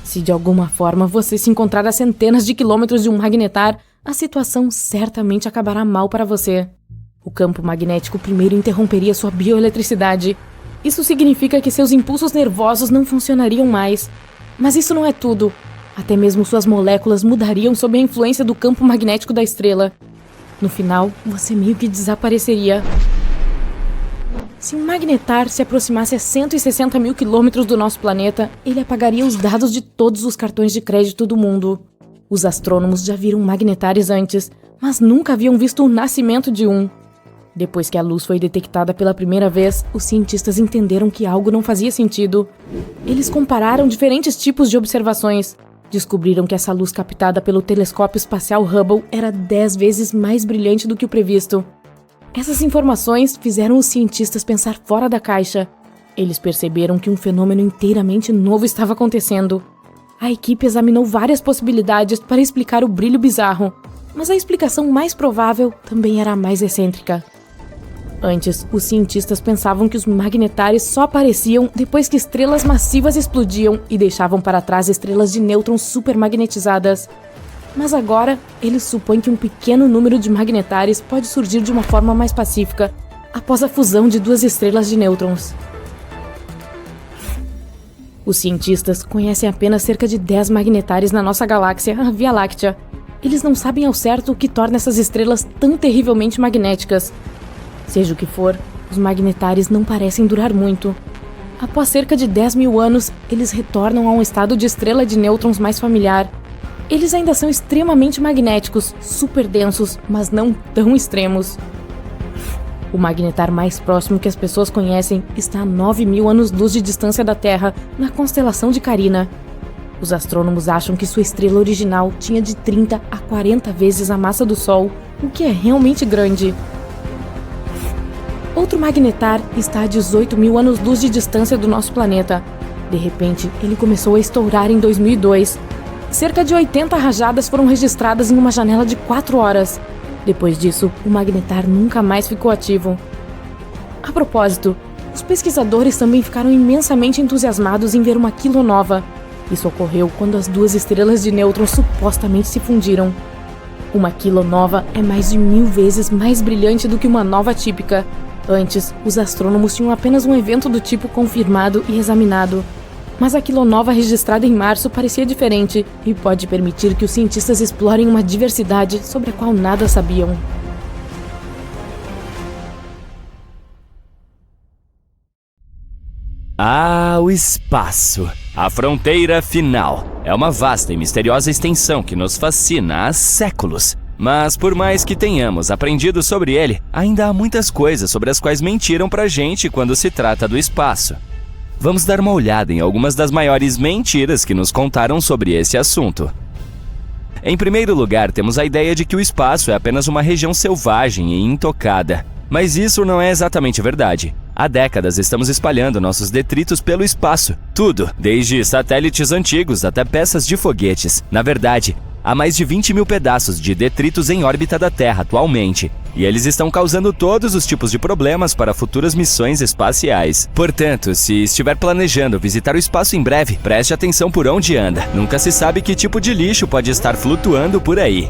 C: Se de alguma forma você se encontrar a centenas de quilômetros de um magnetar, a situação certamente acabará mal para você. O campo magnético primeiro interromperia sua bioeletricidade. Isso significa que seus impulsos nervosos não funcionariam mais. Mas isso não é tudo. Até mesmo suas moléculas mudariam sob a influência do campo magnético da estrela. No final, você meio que desapareceria. Se um magnetar se aproximasse a 160 mil quilômetros do nosso planeta, ele apagaria os dados de todos os cartões de crédito do mundo. Os astrônomos já viram magnetários antes, mas nunca haviam visto o nascimento de um. Depois que a luz foi detectada pela primeira vez, os cientistas entenderam que algo não fazia sentido. Eles compararam diferentes tipos de observações. Descobriram que essa luz captada pelo telescópio espacial Hubble era 10 vezes mais brilhante do que o previsto. Essas informações fizeram os cientistas pensar fora da caixa. Eles perceberam que um fenômeno inteiramente novo estava acontecendo. A equipe examinou várias possibilidades para explicar o brilho bizarro, mas a explicação mais provável também era a mais excêntrica. Antes, os cientistas pensavam que os magnetários só apareciam depois que estrelas massivas explodiam e deixavam para trás estrelas de nêutrons supermagnetizadas. Mas agora, eles supõem que um pequeno número de magnetários pode surgir de uma forma mais pacífica, após a fusão de duas estrelas de nêutrons. Os cientistas conhecem apenas cerca de 10 magnetários na nossa galáxia, a Via Láctea. Eles não sabem ao certo o que torna essas estrelas tão terrivelmente magnéticas. Seja o que for, os magnetários não parecem durar muito. Após cerca de 10 mil anos, eles retornam a um estado de estrela de nêutrons mais familiar. Eles ainda são extremamente magnéticos, super densos, mas não tão extremos. O magnetar mais próximo que as pessoas conhecem está a 9.000 anos-luz de distância da Terra, na constelação de Carina. Os astrônomos acham que sua estrela original tinha de 30 a 40 vezes a massa do Sol, o que é realmente grande. Outro magnetar está a 18.000 anos-luz de distância do nosso planeta. De repente, ele começou a estourar em 2002. Cerca de 80 rajadas foram registradas em uma janela de 4 horas. Depois disso, o magnetar nunca mais ficou ativo. A propósito, os pesquisadores também ficaram imensamente entusiasmados em ver uma quilonova. Isso ocorreu quando as duas estrelas de nêutrons supostamente se fundiram. Uma quilonova é mais de 1000 vezes mais brilhante do que uma nova típica. Antes, os astrônomos tinham apenas um evento do tipo confirmado e examinado. Mas a quilonova registrada em março parecia diferente e pode permitir que os cientistas explorem uma diversidade sobre a qual nada sabiam.
A: Ah, o espaço. A fronteira final. É uma vasta e misteriosa extensão que nos fascina há séculos. Mas por mais que tenhamos aprendido sobre ele, ainda há muitas coisas sobre as quais mentiram pra gente quando se trata do espaço. Vamos dar uma olhada em algumas das maiores mentiras que nos contaram sobre esse assunto. Em primeiro lugar, temos a ideia de que o espaço é apenas uma região selvagem e intocada. Mas isso não é exatamente verdade. Há décadas estamos espalhando nossos detritos pelo espaço. Tudo, desde satélites antigos até peças de foguetes. Na verdade, há mais de 20.000 pedaços de detritos em órbita da Terra atualmente, e eles estão causando todos os tipos de problemas para futuras missões espaciais. Portanto, se estiver planejando visitar o espaço em breve, preste atenção por onde anda. Nunca se sabe que tipo de lixo pode estar flutuando por aí.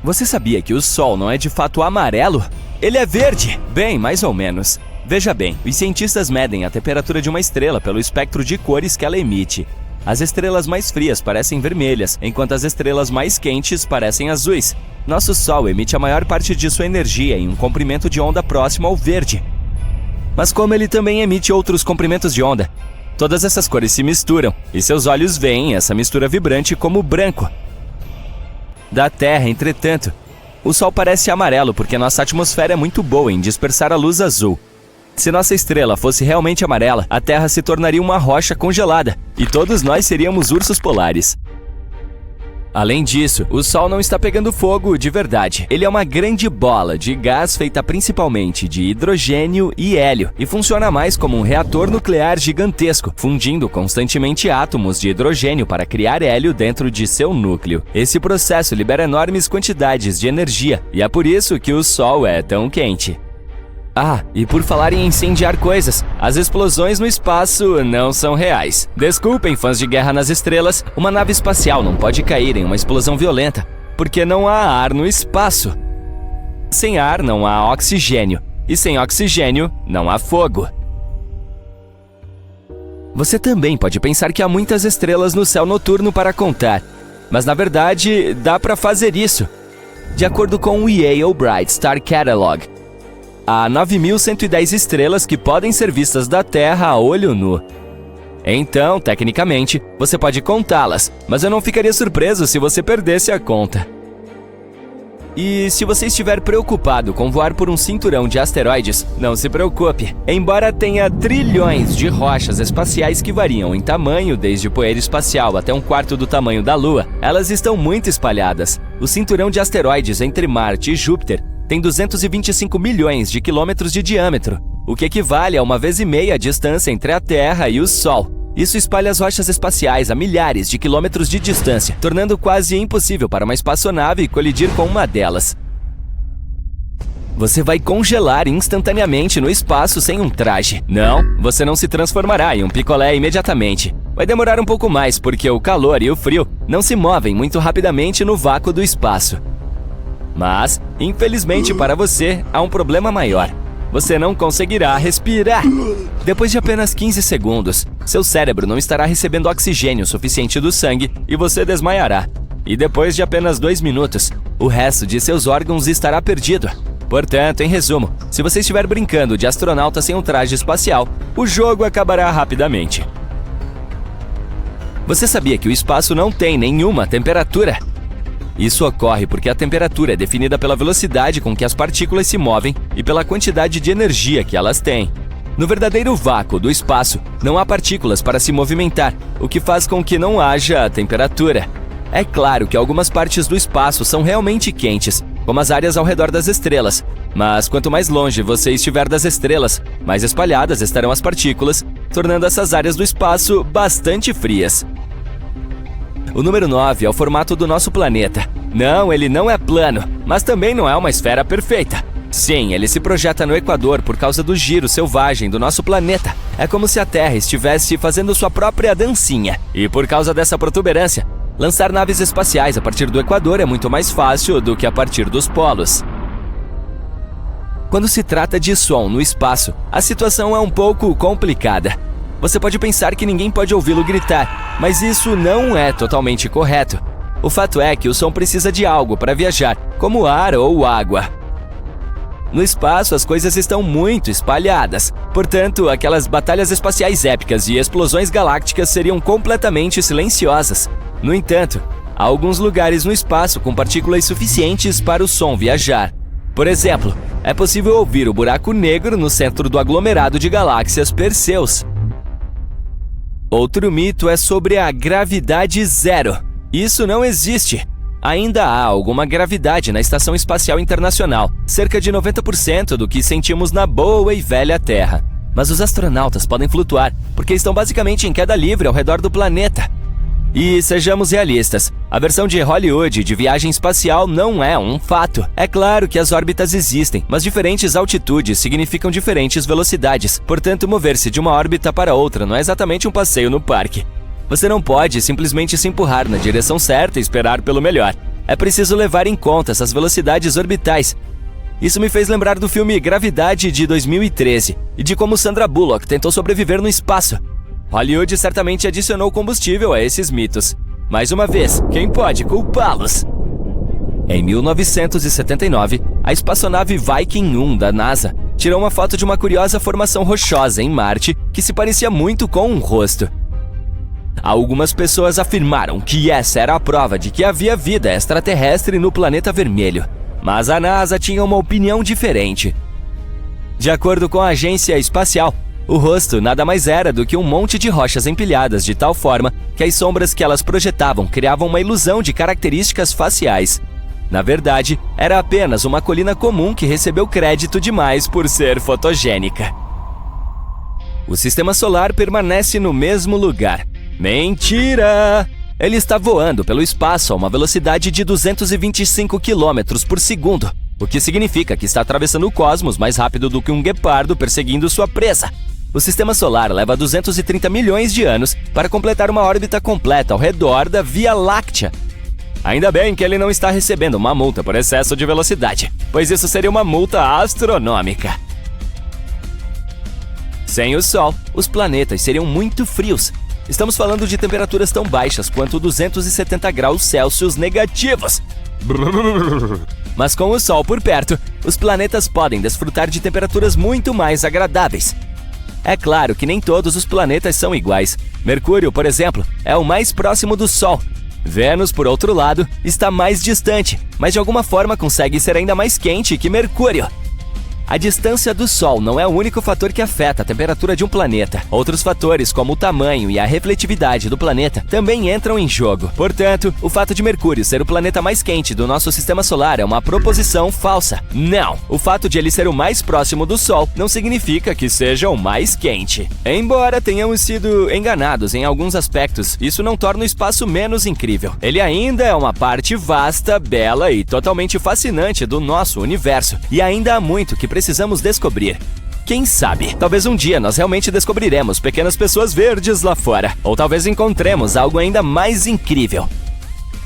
A: Você sabia que o Sol não é de fato amarelo? Ele é verde! Bem, mais ou menos. Veja bem, os cientistas medem a temperatura de uma estrela pelo espectro de cores que ela emite. As estrelas mais frias parecem vermelhas, enquanto as estrelas mais quentes parecem azuis. Nosso Sol emite a maior parte de sua energia em um comprimento de onda próximo ao verde. Mas como ele também emite outros comprimentos de onda, todas essas cores se misturam, e seus olhos veem essa mistura vibrante como branco. Da Terra, entretanto, o Sol parece amarelo porque nossa atmosfera é muito boa em dispersar a luz azul. Se nossa estrela fosse realmente amarela, a Terra se tornaria uma rocha congelada, e todos nós seríamos ursos polares. Além disso, o Sol não está pegando fogo de verdade. Ele é uma grande bola de gás feita principalmente de hidrogênio e hélio, e funciona mais como um reator nuclear gigantesco, fundindo constantemente átomos de hidrogênio para criar hélio dentro de seu núcleo. Esse processo libera enormes quantidades de energia, e é por isso que o Sol é tão quente. Ah, e por falar em incendiar coisas, as explosões no espaço não são reais. Desculpem, fãs de Guerra nas Estrelas, uma nave espacial não pode cair em uma explosão violenta, porque não há ar no espaço. Sem ar não há oxigênio, e sem oxigênio não há fogo. Você também pode pensar que há muitas estrelas no céu noturno para contar, mas na verdade dá para fazer isso. De acordo com o Yale Bright Star Catalog, há 9.110 estrelas que podem ser vistas da Terra a olho nu. Então, tecnicamente, você pode contá-las, mas eu não ficaria surpreso se você perdesse a conta. E se você estiver preocupado com voar por um cinturão de asteroides, não se preocupe. Embora tenha trilhões de rochas espaciais que variam em tamanho, desde poeira espacial até um quarto do tamanho da Lua, elas estão muito espalhadas. O cinturão de asteroides entre Marte e Júpiter tem 225 milhões de quilômetros de diâmetro, o que equivale a 1,5 vezes a distância entre a Terra e o Sol. Isso espalha as rochas espaciais a milhares de quilômetros de distância, tornando quase impossível para uma espaçonave colidir com uma delas. Você vai congelar instantaneamente no espaço sem um traje. Não, você não se transformará em um picolé imediatamente. Vai demorar um pouco mais porque o calor e o frio não se movem muito rapidamente no vácuo do espaço. Mas, infelizmente para você, há um problema maior. Você não conseguirá respirar. Depois de apenas 15 segundos, seu cérebro não estará recebendo oxigênio suficiente do sangue e você desmaiará. E depois de apenas 2 minutos, o resto de seus órgãos estará perdido. Portanto, em resumo, se você estiver brincando de astronauta sem um traje espacial, o jogo acabará rapidamente. Você sabia que o espaço não tem nenhuma temperatura? Isso ocorre porque a temperatura é definida pela velocidade com que as partículas se movem e pela quantidade de energia que elas têm. No verdadeiro vácuo do espaço, não há partículas para se movimentar, o que faz com que não haja temperatura. É claro que algumas partes do espaço são realmente quentes, como as áreas ao redor das estrelas, mas quanto mais longe você estiver das estrelas, mais espalhadas estarão as partículas, tornando essas áreas do espaço bastante frias. O número 9 é o formato do nosso planeta. Não, ele não é plano, mas também não é uma esfera perfeita. Sim, ele se projeta no Equador por causa do giro selvagem do nosso planeta. É como se a Terra estivesse fazendo sua própria dancinha. E por causa dessa protuberância, lançar naves espaciais a partir do Equador é muito mais fácil do que a partir dos polos. Quando se trata de som no espaço, a situação é um pouco complicada. Você pode pensar que ninguém pode ouvi-lo gritar, mas isso não é totalmente correto. O fato é que o som precisa de algo para viajar, como ar ou água. No espaço, as coisas estão muito espalhadas. Portanto, aquelas batalhas espaciais épicas e explosões galácticas seriam completamente silenciosas. No entanto, há alguns lugares no espaço com partículas suficientes para o som viajar. Por exemplo, é possível ouvir o buraco negro no centro do aglomerado de galáxias Perseus. Outro mito é sobre a gravidade zero. Isso não existe. Ainda há alguma gravidade na Estação Espacial Internacional, cerca de 90% do que sentimos na boa e velha Terra. Mas os astronautas podem flutuar, porque estão basicamente em queda livre ao redor do planeta. E sejamos realistas, a versão de Hollywood de viagem espacial não é um fato. É claro que as órbitas existem, mas diferentes altitudes significam diferentes velocidades. Portanto, mover-se de uma órbita para outra não é exatamente um passeio no parque. Você não pode simplesmente se empurrar na direção certa e esperar pelo melhor. É preciso levar em conta essas velocidades orbitais. Isso me fez lembrar do filme Gravidade de 2013 e de como Sandra Bullock tentou sobreviver no espaço. Hollywood certamente adicionou combustível a esses mitos. Mais uma vez, quem pode culpá-los? Em 1979, a espaçonave Viking 1 da NASA tirou uma foto de uma curiosa formação rochosa em Marte que se parecia muito com um rosto. Algumas pessoas afirmaram que essa era a prova de que havia vida extraterrestre no planeta vermelho, mas a NASA tinha uma opinião diferente. De acordo com a agência espacial, o rosto nada mais era do que um monte de rochas empilhadas de tal forma que as sombras que elas projetavam criavam uma ilusão de características faciais. Na verdade, era apenas uma colina comum que recebeu crédito demais por ser fotogênica. O sistema solar permanece no mesmo lugar. Mentira! Ele está voando pelo espaço a uma velocidade de 225 km por segundo, o que significa que está atravessando o cosmos mais rápido do que um guepardo perseguindo sua presa. O sistema solar leva 230 milhões de anos para completar uma órbita completa ao redor da Via Láctea. Ainda bem que ele não está recebendo uma multa por excesso de velocidade, pois isso seria uma multa astronômica. Sem o Sol, os planetas seriam muito frios. Estamos falando de temperaturas tão baixas quanto 270 graus Celsius negativos. Mas com o Sol por perto, os planetas podem desfrutar de temperaturas muito mais agradáveis. É claro que nem todos os planetas são iguais. Mercúrio, por exemplo, é o mais próximo do Sol. Vênus, por outro lado, está mais distante, mas de alguma forma consegue ser ainda mais quente que Mercúrio. A distância do Sol não é o único fator que afeta a temperatura de um planeta. Outros fatores, como o tamanho e a refletividade do planeta, também entram em jogo. Portanto, o fato de Mercúrio ser o planeta mais quente do nosso sistema solar é uma proposição falsa. Não! O fato de ele ser o mais próximo do Sol não significa que seja o mais quente. Embora tenhamos sido enganados em alguns aspectos, isso não torna o espaço menos incrível. Ele ainda é uma parte vasta, bela e totalmente fascinante do nosso universo. E ainda há muito que precisamos descobrir. Quem sabe, talvez um dia nós realmente descobriremos pequenas pessoas verdes lá fora. Ou talvez encontremos algo ainda mais incrível.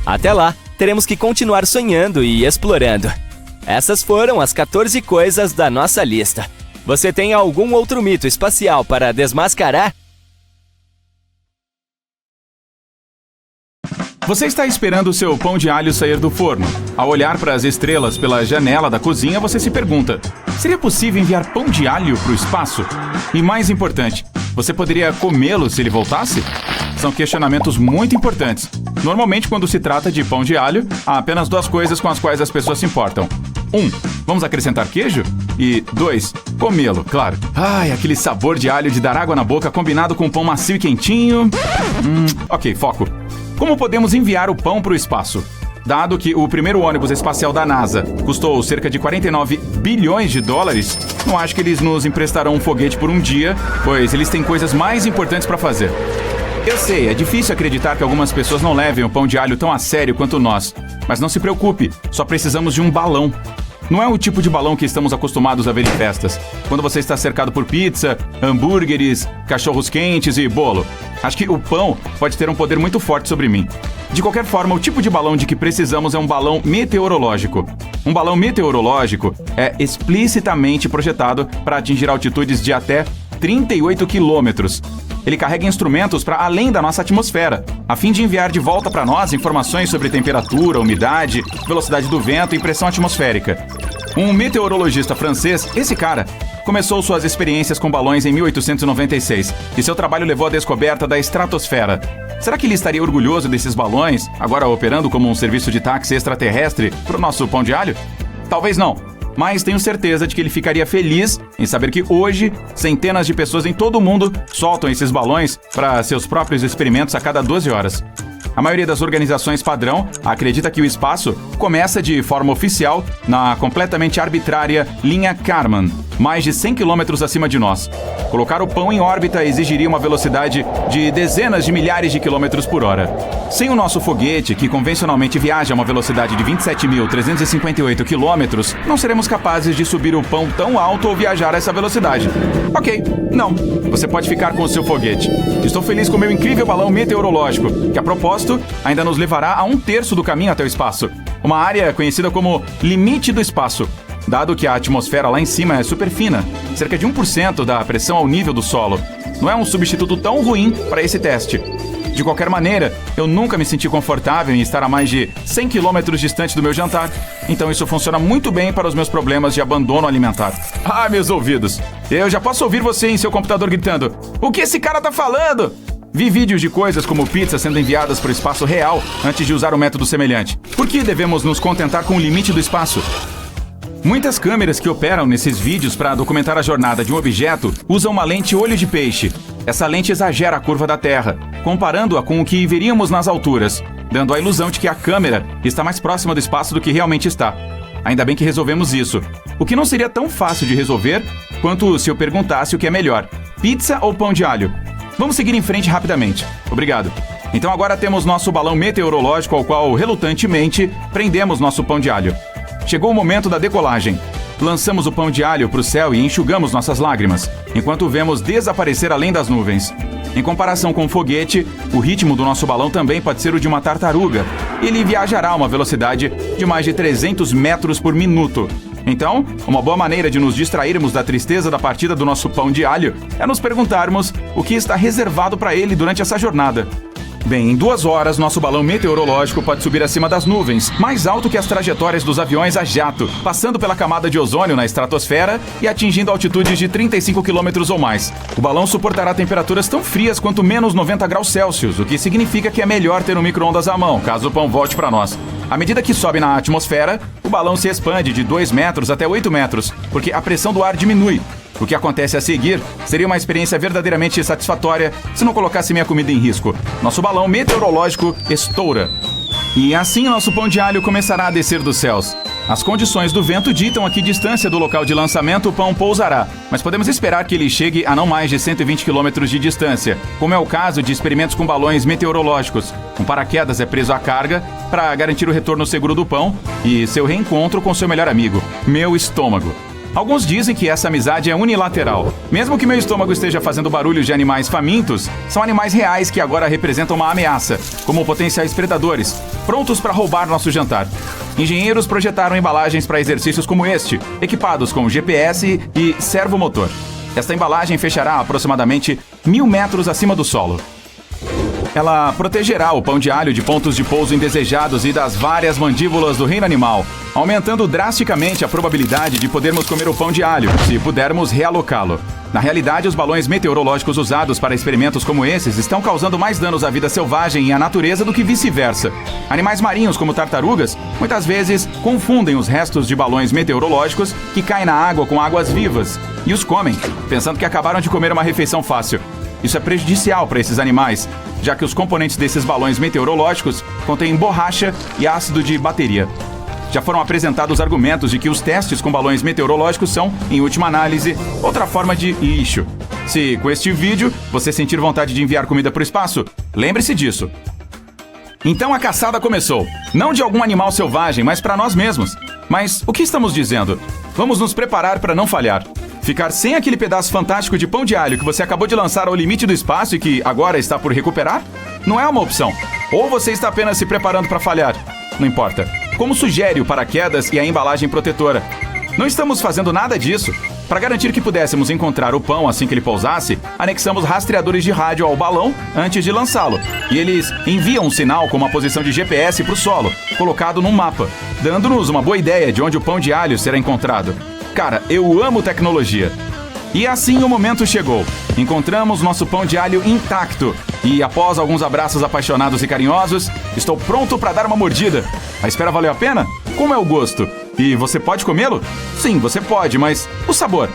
A: Até lá, teremos que continuar sonhando e explorando. Essas foram as 14 coisas da nossa lista. Você tem algum outro mito espacial para desmascarar?
D: Você está esperando o seu pão de alho sair do forno. Ao olhar para as estrelas pela janela da cozinha, você se pergunta: seria possível enviar pão de alho para o espaço? E mais importante, você poderia comê-lo se ele voltasse? São questionamentos muito importantes. Normalmente, quando se trata de pão de alho, há apenas duas coisas com as quais as pessoas se importam. 1. Vamos acrescentar queijo? E 2. Comê-lo, claro. Ai, aquele sabor de alho de dar água na boca combinado com pão macio e quentinho. Ok, foco. Como podemos enviar o pão para o espaço? Dado que o primeiro ônibus espacial da NASA custou cerca de 49 bilhões de dólares, não acho que eles nos emprestarão um foguete por um dia, pois eles têm coisas mais importantes para fazer. Eu sei, é difícil acreditar que algumas pessoas não levem o pão de alho tão a sério quanto nós, mas não se preocupe, só precisamos de um balão. Não é o tipo de balão que estamos acostumados a ver em festas, quando você está cercado por pizza, hambúrgueres, cachorros quentes e bolo. Acho que o pão pode ter um poder muito forte sobre mim. De qualquer forma, o tipo de balão de que precisamos é um balão meteorológico. Um balão meteorológico é explicitamente projetado para atingir altitudes de até 38 quilômetros. Ele carrega instrumentos para além da nossa atmosfera, a fim de enviar de volta para nós informações sobre temperatura, umidade, velocidade do vento e pressão atmosférica. Um meteorologista francês, esse cara, começou suas experiências com balões em 1896 e seu trabalho levou à descoberta da estratosfera. Será que ele estaria orgulhoso desses balões, agora operando como um serviço de táxi extraterrestre para o nosso pão de alho? Talvez não. Mas tenho certeza de que ele ficaria feliz em saber que hoje, centenas de pessoas em todo o mundo soltam esses balões para seus próprios experimentos a cada 12 horas. A maioria das organizações padrão acredita que o espaço começa de forma oficial na completamente arbitrária linha Kármán, mais de 100 quilômetros acima de nós. Colocar o pão em órbita exigiria uma velocidade de dezenas de milhares de quilômetros por hora. Sem o nosso foguete, que convencionalmente viaja a uma velocidade de 27.358 quilômetros, não seremos capazes de subir o pão tão alto ou viajar a essa velocidade. Ok, não. Você pode ficar com o seu foguete. Estou feliz com o meu incrível balão meteorológico, que a propósito ainda nos levará a 1/3 do caminho até o espaço. Uma área conhecida como limite do espaço, dado que a atmosfera lá em cima é super fina, cerca de 1% da pressão ao nível do solo. Não é um substituto tão ruim para esse teste. De qualquer maneira, eu nunca me senti confortável em estar a mais de 100 quilômetros distante do meu jantar, então isso funciona muito bem para os meus problemas de abandono alimentar. Ah, meus ouvidos! Eu já posso ouvir você em seu computador gritando: "O que esse cara tá falando?" Vi vídeos de coisas como pizza sendo enviadas para o espaço real antes de usar um método semelhante. Por que devemos nos contentar com o limite do espaço? Muitas câmeras que operam nesses vídeos para documentar a jornada de um objeto usam uma lente olho de peixe. Essa lente exagera a curva da Terra, comparando-a com o que veríamos nas alturas, dando a ilusão de que a câmera está mais próxima do espaço do que realmente está. Ainda bem que resolvemos isso. O que não seria tão fácil de resolver quanto se eu perguntasse o que é melhor, pizza ou pão de alho. Vamos seguir em frente rapidamente. Obrigado. Então agora temos nosso balão meteorológico ao qual, relutantemente, prendemos nosso pão de alho. Chegou o momento da decolagem. Lançamos o pão de alho para o céu e enxugamos nossas lágrimas, enquanto o vemos desaparecer além das nuvens. Em comparação com o foguete, o ritmo do nosso balão também pode ser o de uma tartaruga. Ele viajará a uma velocidade de mais de 300 metros por minuto. Então, uma boa maneira de nos distrairmos da tristeza da partida do nosso pão de alho é nos perguntarmos o que está reservado para ele durante essa jornada. Bem, em 2 horas, nosso balão meteorológico pode subir acima das nuvens, mais alto que as trajetórias dos aviões a jato, passando pela camada de ozônio na estratosfera e atingindo altitudes de 35 km ou mais. O balão suportará temperaturas tão frias quanto menos 90 graus Celsius, o que significa que é melhor ter um micro-ondas à mão, caso o pão volte para nós. À medida que sobe na atmosfera, o balão se expande de 2 metros até 8 metros, porque a pressão do ar diminui. O que acontece a seguir seria uma experiência verdadeiramente satisfatória se não colocasse minha comida em risco. Nosso balão meteorológico estoura. E assim nosso pão de alho começará a descer dos céus. As condições do vento ditam a que distância do local de lançamento o pão pousará, mas podemos esperar que ele chegue a não mais de 120 km de distância, como é o caso de experimentos com balões meteorológicos. Um paraquedas é preso à carga para garantir o retorno seguro do pão e seu reencontro com seu melhor amigo, meu estômago. Alguns dizem que essa amizade é unilateral. Mesmo que meu estômago esteja fazendo barulhos de animais famintos, são animais reais que agora representam uma ameaça, como potenciais predadores, prontos para roubar nosso jantar. Engenheiros projetaram embalagens para exercícios como este, equipados com GPS e servomotor. Esta embalagem fechará aproximadamente 1.000 metros acima do solo. Ela protegerá o pão de alho de pontos de pouso indesejados e das várias mandíbulas do reino animal, aumentando drasticamente a probabilidade de podermos comer o pão de alho, se pudermos realocá-lo. Na realidade, os balões meteorológicos usados para experimentos como esses estão causando mais danos à vida selvagem e à natureza do que vice-versa. Animais marinhos, como tartarugas, muitas vezes confundem os restos de balões meteorológicos que caem na água com águas vivas e os comem, pensando que acabaram de comer uma refeição fácil. Isso é prejudicial para esses animais, já que os componentes desses balões meteorológicos contêm borracha e ácido de bateria. Já foram apresentados argumentos de que os testes com balões meteorológicos são, em última análise, outra forma de lixo. Se com este vídeo você sentir vontade de enviar comida para o espaço, lembre-se disso. Então a caçada começou, não de algum animal selvagem, mas para nós mesmos. Mas o que estamos dizendo? Vamos nos preparar para não falhar. Ficar sem aquele pedaço fantástico de pão de alho que você acabou de lançar ao limite do espaço e que agora está por recuperar? Não é uma opção. Ou você está apenas se preparando para falhar. Não importa. Como sugere o paraquedas e a embalagem protetora. Não estamos fazendo nada disso. Para garantir que pudéssemos encontrar o pão assim que ele pousasse, anexamos rastreadores de rádio ao balão antes de lançá-lo. E eles enviam um sinal com uma posição de GPS para o solo, colocado num mapa, dando-nos uma boa ideia de onde o pão de alho será encontrado. Cara, eu amo tecnologia. E assim o momento chegou. Encontramos nosso pão de alho intacto. E após alguns abraços apaixonados e carinhosos, estou pronto para dar uma mordida. A espera valeu a pena? Como é o gosto? E você pode comê-lo? Sim, você pode, mas o sabor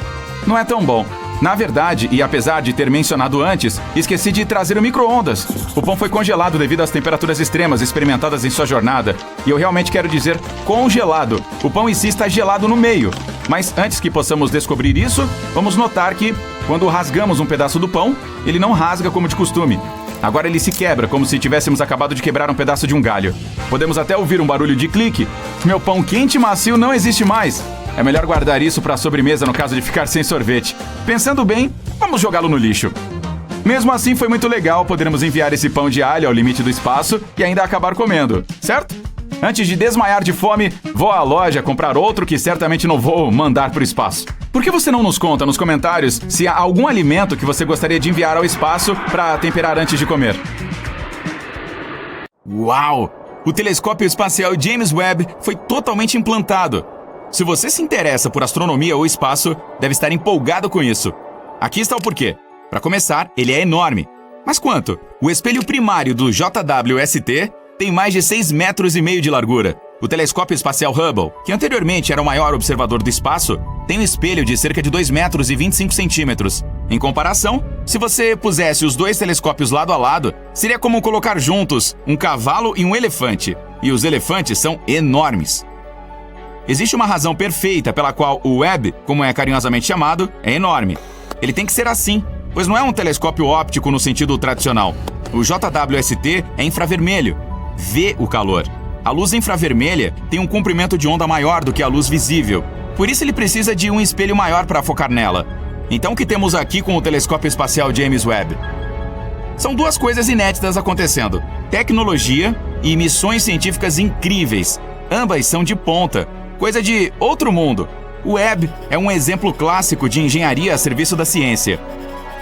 D: não é tão bom. Na verdade, e apesar de ter mencionado antes, esqueci de trazer o micro-ondas. O pão foi congelado devido às temperaturas extremas experimentadas em sua jornada. E eu realmente quero dizer congelado. O pão em si está gelado no meio. Mas antes que possamos descobrir isso, vamos notar que, quando rasgamos um pedaço do pão, ele não rasga como de costume. Agora ele se quebra, como se tivéssemos acabado de quebrar um pedaço de um galho. Podemos até ouvir um barulho de clique. Meu pão quente e macio não existe mais. É melhor guardar isso para a sobremesa no caso de ficar sem sorvete. Pensando bem, vamos jogá-lo no lixo. Mesmo assim, foi muito legal podermos enviar esse pão de alho ao limite do espaço e ainda acabar comendo, certo? Antes de desmaiar de fome, vou à loja comprar outro que certamente não vou mandar para o espaço. Por que você não nos conta nos comentários se há algum alimento que você gostaria de enviar ao espaço para temperar antes de comer? Uau! O telescópio espacial James Webb foi totalmente implantado. Se você se interessa por astronomia ou espaço, deve estar empolgado com isso. Aqui está o porquê. Para começar, ele é enorme. Mas quanto? O espelho primário do JWST tem mais de 6,5 metros de largura. O telescópio espacial Hubble, que anteriormente era o maior observador do espaço, tem um espelho de cerca de 2,25 metros. Em comparação, se você pusesse os dois telescópios lado a lado, seria como colocar juntos um cavalo e um elefante. E os elefantes são enormes. Existe uma razão perfeita pela qual o Webb, como é carinhosamente chamado, é enorme. Ele tem que ser assim, pois não é um telescópio óptico no sentido tradicional. O JWST é infravermelho, vê o calor. A luz infravermelha tem um comprimento de onda maior do que a luz visível, por isso ele precisa de um espelho maior para focar nela. Então o que temos aqui com o telescópio espacial James Webb? São duas coisas inéditas acontecendo: tecnologia e missões científicas incríveis. Ambas são de ponta. Coisa de outro mundo. O Webb é um exemplo clássico de engenharia a serviço da ciência.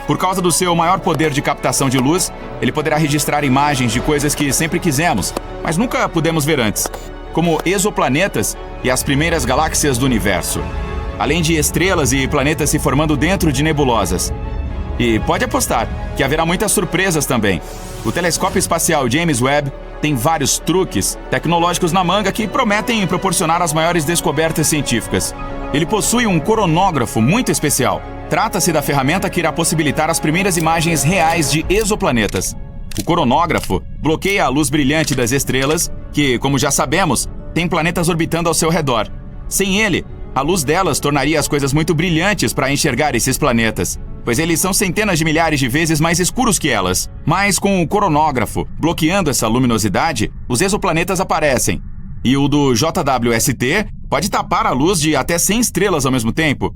D: Por causa do seu maior poder de captação de luz, ele poderá registrar imagens de coisas que sempre quisemos, mas nunca pudemos ver antes, como exoplanetas e as primeiras galáxias do universo, além de estrelas e planetas se formando dentro de nebulosas. E pode apostar que haverá muitas surpresas também. O telescópio espacial James Webb tem vários truques tecnológicos na manga que prometem proporcionar as maiores descobertas científicas. Ele possui um coronógrafo muito especial. Trata-se da ferramenta que irá possibilitar as primeiras imagens reais de exoplanetas. O coronógrafo bloqueia a luz brilhante das estrelas, que, como já sabemos, tem planetas orbitando ao seu redor. Sem ele, a luz delas tornaria as coisas muito brilhantes para enxergar esses planetas, pois eles são centenas de milhares de vezes mais escuros que elas. Mas com o coronógrafo bloqueando essa luminosidade, os exoplanetas aparecem. E o do JWST pode tapar a luz de até 100 estrelas ao mesmo tempo.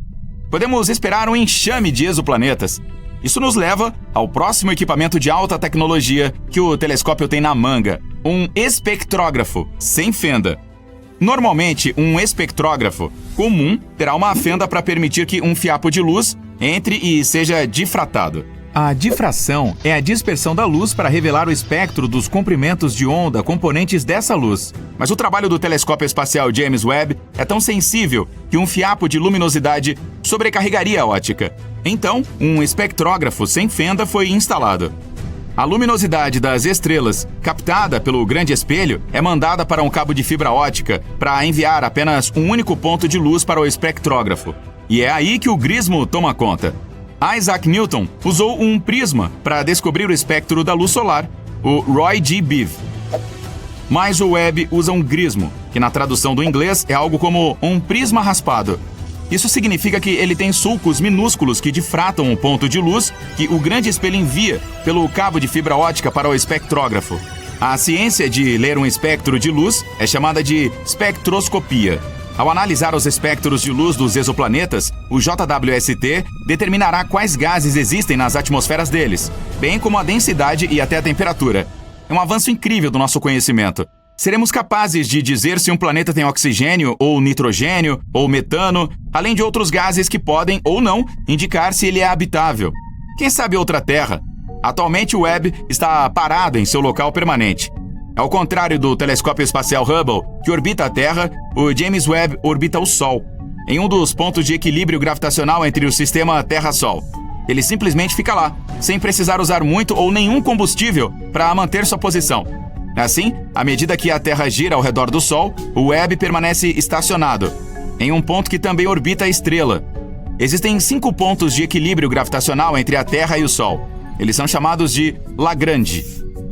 D: Podemos esperar um enxame de exoplanetas. Isso nos leva ao próximo equipamento de alta tecnologia que o telescópio tem na manga, um espectrógrafo sem fenda. Normalmente, um espectrógrafo comum terá uma fenda para permitir que um fiapo de luz entre e seja difratado. A difração é a dispersão da luz para revelar o espectro dos comprimentos de onda componentes dessa luz. Mas o trabalho do telescópio espacial James Webb é tão sensível que um fiapo de luminosidade sobrecarregaria a ótica. Então, um espectrógrafo sem fenda foi instalado. A luminosidade das estrelas, captada pelo grande espelho, é mandada para um cabo de fibra ótica para enviar apenas um único ponto de luz para o espectrógrafo. E é aí que o grismo toma conta. Isaac Newton usou um prisma para descobrir o espectro da luz solar, o Roy G. Biv. Mas o Webb usa um grismo, que na tradução do inglês é algo como um prisma raspado. Isso significa que ele tem sulcos minúsculos que difratam um ponto de luz que o grande espelho envia pelo cabo de fibra ótica para o espectrógrafo. A ciência de ler um espectro de luz é chamada de espectroscopia. Ao analisar os espectros de luz dos exoplanetas, o JWST determinará quais gases existem nas atmosferas deles, bem como a densidade e até a temperatura. É um avanço incrível do nosso conhecimento. Seremos capazes de dizer se um planeta tem oxigênio, ou nitrogênio, ou metano, além de outros gases que podem, ou não, indicar se ele é habitável. Quem sabe outra Terra? Atualmente o Webb está parado em seu local permanente. Ao contrário do telescópio espacial Hubble, que orbita a Terra, o James Webb orbita o Sol, em um dos pontos de equilíbrio gravitacional entre o sistema Terra-Sol. Ele simplesmente fica lá, sem precisar usar muito ou nenhum combustível para manter sua posição. Assim, à medida que a Terra gira ao redor do Sol, o Webb permanece estacionado, em um ponto que também orbita a estrela. Existem 5 pontos de equilíbrio gravitacional entre a Terra e o Sol. Eles são chamados de Lagrange,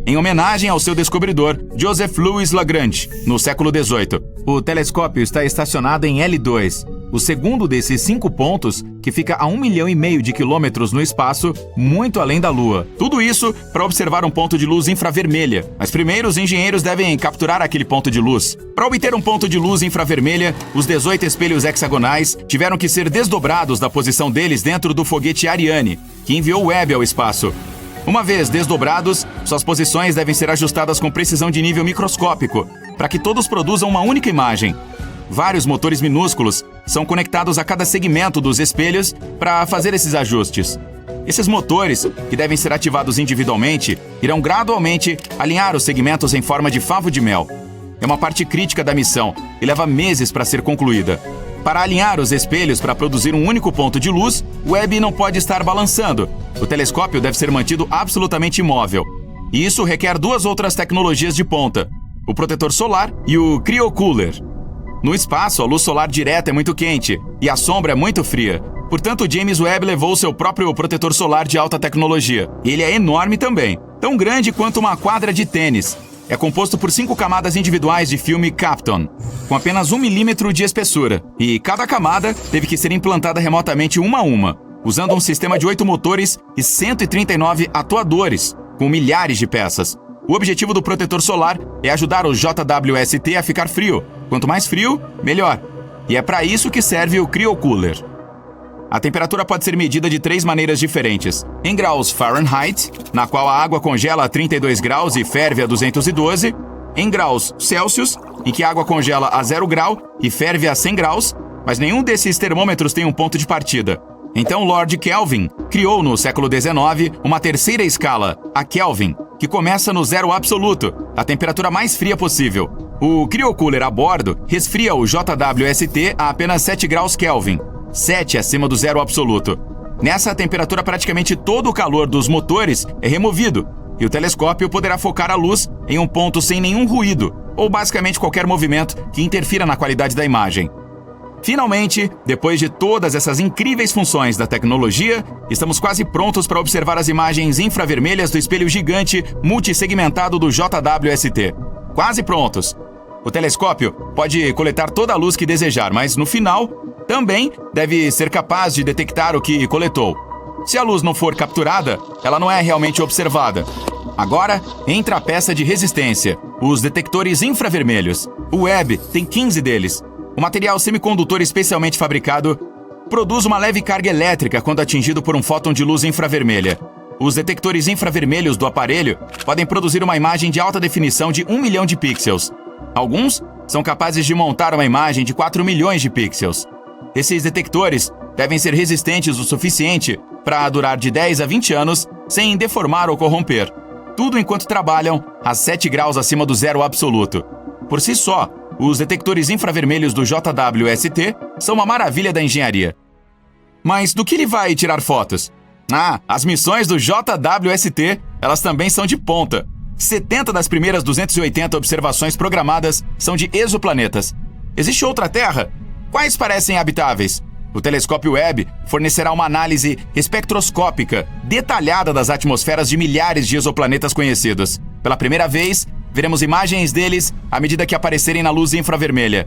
D: em homenagem ao seu descobridor, Joseph Louis Lagrange, no século XVIII. O telescópio está estacionado em L2, o segundo desses 5 pontos, que fica a 1,5 milhão de quilômetros no espaço, muito além da Lua. Tudo isso para observar um ponto de luz infravermelha. Mas primeiro os engenheiros devem capturar aquele ponto de luz. Para obter um ponto de luz infravermelha, os 18 espelhos hexagonais tiveram que ser desdobrados da posição deles dentro do foguete Ariane, que enviou o Webb ao espaço. Uma vez desdobrados, suas posições devem ser ajustadas com precisão de nível microscópico, para que todos produzam uma única imagem. Vários motores minúsculos são conectados a cada segmento dos espelhos para fazer esses ajustes. Esses motores, que devem ser ativados individualmente, irão gradualmente alinhar os segmentos em forma de favo de mel. É uma parte crítica da missão e leva meses para ser concluída. Para alinhar os espelhos para produzir um único ponto de luz, o Webb não pode estar balançando. O telescópio deve ser mantido absolutamente imóvel. E isso requer 2 outras tecnologias de ponta: o protetor solar e o cryocooler. No espaço, a luz solar direta é muito quente e a sombra é muito fria. Portanto, o James Webb levou seu próprio protetor solar de alta tecnologia. Ele é enorme também, tão grande quanto uma quadra de tênis. É composto por 5 camadas individuais de filme Kapton, com apenas 1 milímetro de espessura. E cada camada teve que ser implantada remotamente uma a uma, usando um sistema de 8 motores e 139 atuadores, com milhares de peças. O objetivo do protetor solar é ajudar o JWST a ficar frio. Quanto mais frio, melhor. E é para isso que serve o cryocooler. A temperatura pode ser medida de 3 maneiras diferentes. Em graus Fahrenheit, na qual a água congela a 32 graus e ferve a 212. Em graus Celsius, em que a água congela a 0 grau e ferve a 100 graus. Mas nenhum desses termômetros tem um ponto de partida. Então Lord Kelvin criou no século XIX uma terceira escala, a Kelvin, que começa no zero absoluto, a temperatura mais fria possível. O cryocooler a bordo resfria o JWST a apenas 7 graus Kelvin, 7 acima do zero absoluto. Nessa temperatura, praticamente todo o calor dos motores é removido e o telescópio poderá focar a luz em um ponto sem nenhum ruído ou basicamente qualquer movimento que interfira na qualidade da imagem. Finalmente, depois de todas essas incríveis funções da tecnologia, estamos quase prontos para observar as imagens infravermelhas do espelho gigante multissegmentado do JWST. Quase prontos! O telescópio pode coletar toda a luz que desejar, mas no final, também deve ser capaz de detectar o que coletou. Se a luz não for capturada, ela não é realmente observada. Agora, entra a peça de resistência, os detectores infravermelhos. O Webb tem 15 deles. O material semicondutor especialmente fabricado produz uma leve carga elétrica quando atingido por um fóton de luz infravermelha. Os detectores infravermelhos do aparelho podem produzir uma imagem de alta definição de 1 milhão de pixels. Alguns são capazes de montar uma imagem de 4 milhões de pixels. Esses detectores devem ser resistentes o suficiente para durar de 10 a 20 anos sem deformar ou corromper. Tudo enquanto trabalham a 7 graus acima do zero absoluto. Por si só, os detectores infravermelhos do JWST são uma maravilha da engenharia. Mas do que ele vai tirar fotos? As missões do JWST, elas também são de ponta. 70 das primeiras 280 observações programadas são de exoplanetas. Existe outra Terra? Quais parecem habitáveis? O telescópio Webb fornecerá uma análise espectroscópica detalhada das atmosferas de milhares de exoplanetas conhecidos. Pela primeira vez, veremos imagens deles à medida que aparecerem na luz infravermelha.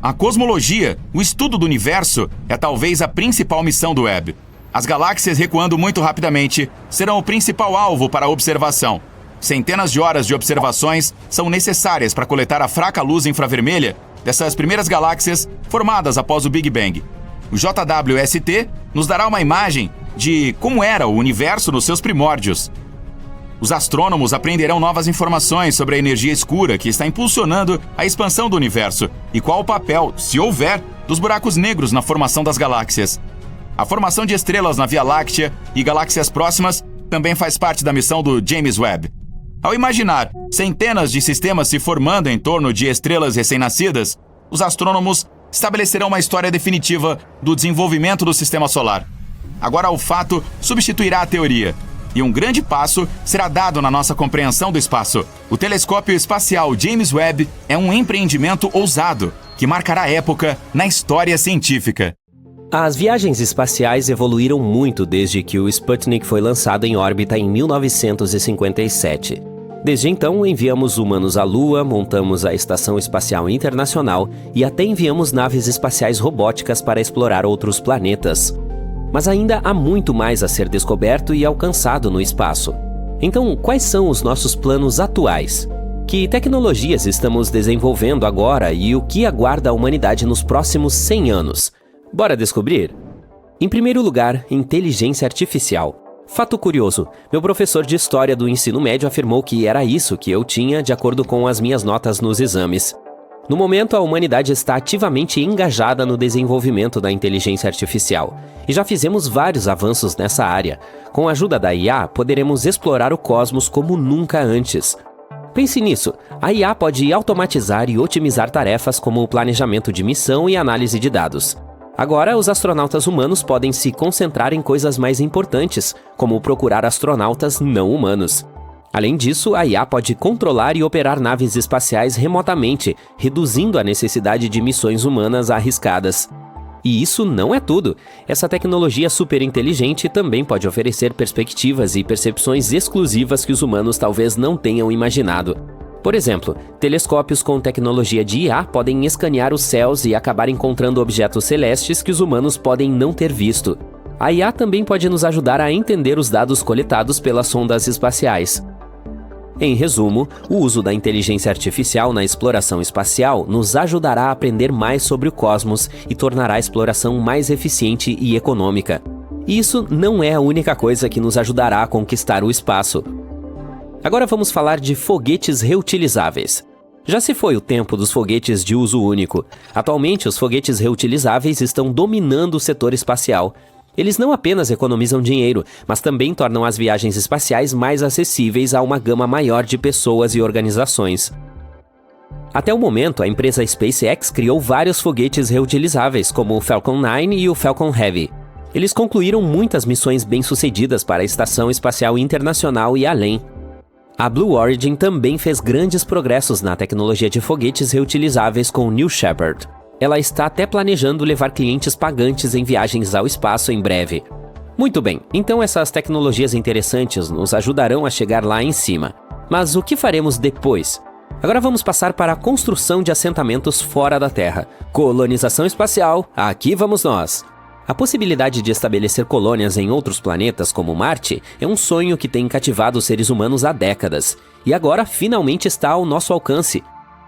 D: A cosmologia, o estudo do universo, é talvez a principal missão do Webb. As galáxias recuando muito rapidamente serão o principal alvo para a observação. Centenas de horas de observações são necessárias para coletar a fraca luz infravermelha dessas primeiras galáxias formadas após o Big Bang. O JWST nos dará uma imagem de como era o universo nos seus primórdios. Os astrônomos aprenderão novas informações sobre a energia escura que está impulsionando a expansão do universo e qual o papel, se houver, dos buracos negros na formação das galáxias. A formação de estrelas na Via Láctea e galáxias próximas também faz parte da missão do James Webb. Ao imaginar centenas de sistemas se formando em torno de estrelas recém-nascidas, os astrônomos estabelecerão uma história definitiva do desenvolvimento do sistema solar. Agora o fato substituirá a teoria, e um grande passo será dado na nossa compreensão do espaço. O telescópio espacial James Webb é um empreendimento ousado, que marcará época na história científica.
E: As viagens espaciais evoluíram muito desde que o Sputnik foi lançado em órbita em 1957. Desde então, enviamos humanos à Lua, montamos a Estação Espacial Internacional e até enviamos naves espaciais robóticas para explorar outros planetas. Mas ainda há muito mais a ser descoberto e alcançado no espaço. Então, quais são os nossos planos atuais? Que tecnologias estamos desenvolvendo agora e o que aguarda a humanidade nos próximos 100 anos? Bora descobrir? Em primeiro lugar, inteligência artificial. Fato curioso, meu professor de História do ensino médio afirmou que era isso que eu tinha de acordo com as minhas notas nos exames. No momento, a humanidade está ativamente engajada no desenvolvimento da inteligência artificial, e já fizemos vários avanços nessa área. Com a ajuda da IA, poderemos explorar o cosmos como nunca antes. Pense nisso, a IA pode automatizar e otimizar tarefas como o planejamento de missão e análise de dados. Agora, os astronautas humanos podem se concentrar em coisas mais importantes, como procurar astronautas não humanos. Além disso, a IA pode controlar e operar naves espaciais remotamente, reduzindo a necessidade de missões humanas arriscadas. E isso não é tudo. Essa tecnologia superinteligente também pode oferecer perspectivas e percepções exclusivas que os humanos talvez não tenham imaginado. Por exemplo, telescópios com tecnologia de IA podem escanear os céus e acabar encontrando objetos celestes que os humanos podem não ter visto. A IA também pode nos ajudar a entender os dados coletados pelas sondas espaciais. Em resumo, o uso da inteligência artificial na exploração espacial nos ajudará a aprender mais sobre o cosmos e tornará a exploração mais eficiente e econômica. E isso não é a única coisa que nos ajudará a conquistar o espaço. Agora vamos falar de foguetes reutilizáveis. Já se foi o tempo dos foguetes de uso único. Atualmente, os foguetes reutilizáveis estão dominando o setor espacial. Eles não apenas economizam dinheiro, mas também tornam as viagens espaciais mais acessíveis a uma gama maior de pessoas e organizações. Até o momento, a empresa SpaceX criou vários foguetes reutilizáveis, como o Falcon 9 e o Falcon Heavy. Eles concluíram muitas missões bem-sucedidas para a Estação Espacial Internacional e além. A Blue Origin também fez grandes progressos na tecnologia de foguetes reutilizáveis com o New Shepard. Ela está até planejando levar clientes pagantes em viagens ao espaço em breve. Muito bem, então essas tecnologias interessantes nos ajudarão a chegar lá em cima. Mas o que faremos depois? Agora vamos passar para a construção de assentamentos fora da Terra. Colonização espacial, aqui vamos nós! A possibilidade de estabelecer colônias em outros planetas como Marte é um sonho que tem cativado os seres humanos há décadas, e agora finalmente está ao nosso alcance.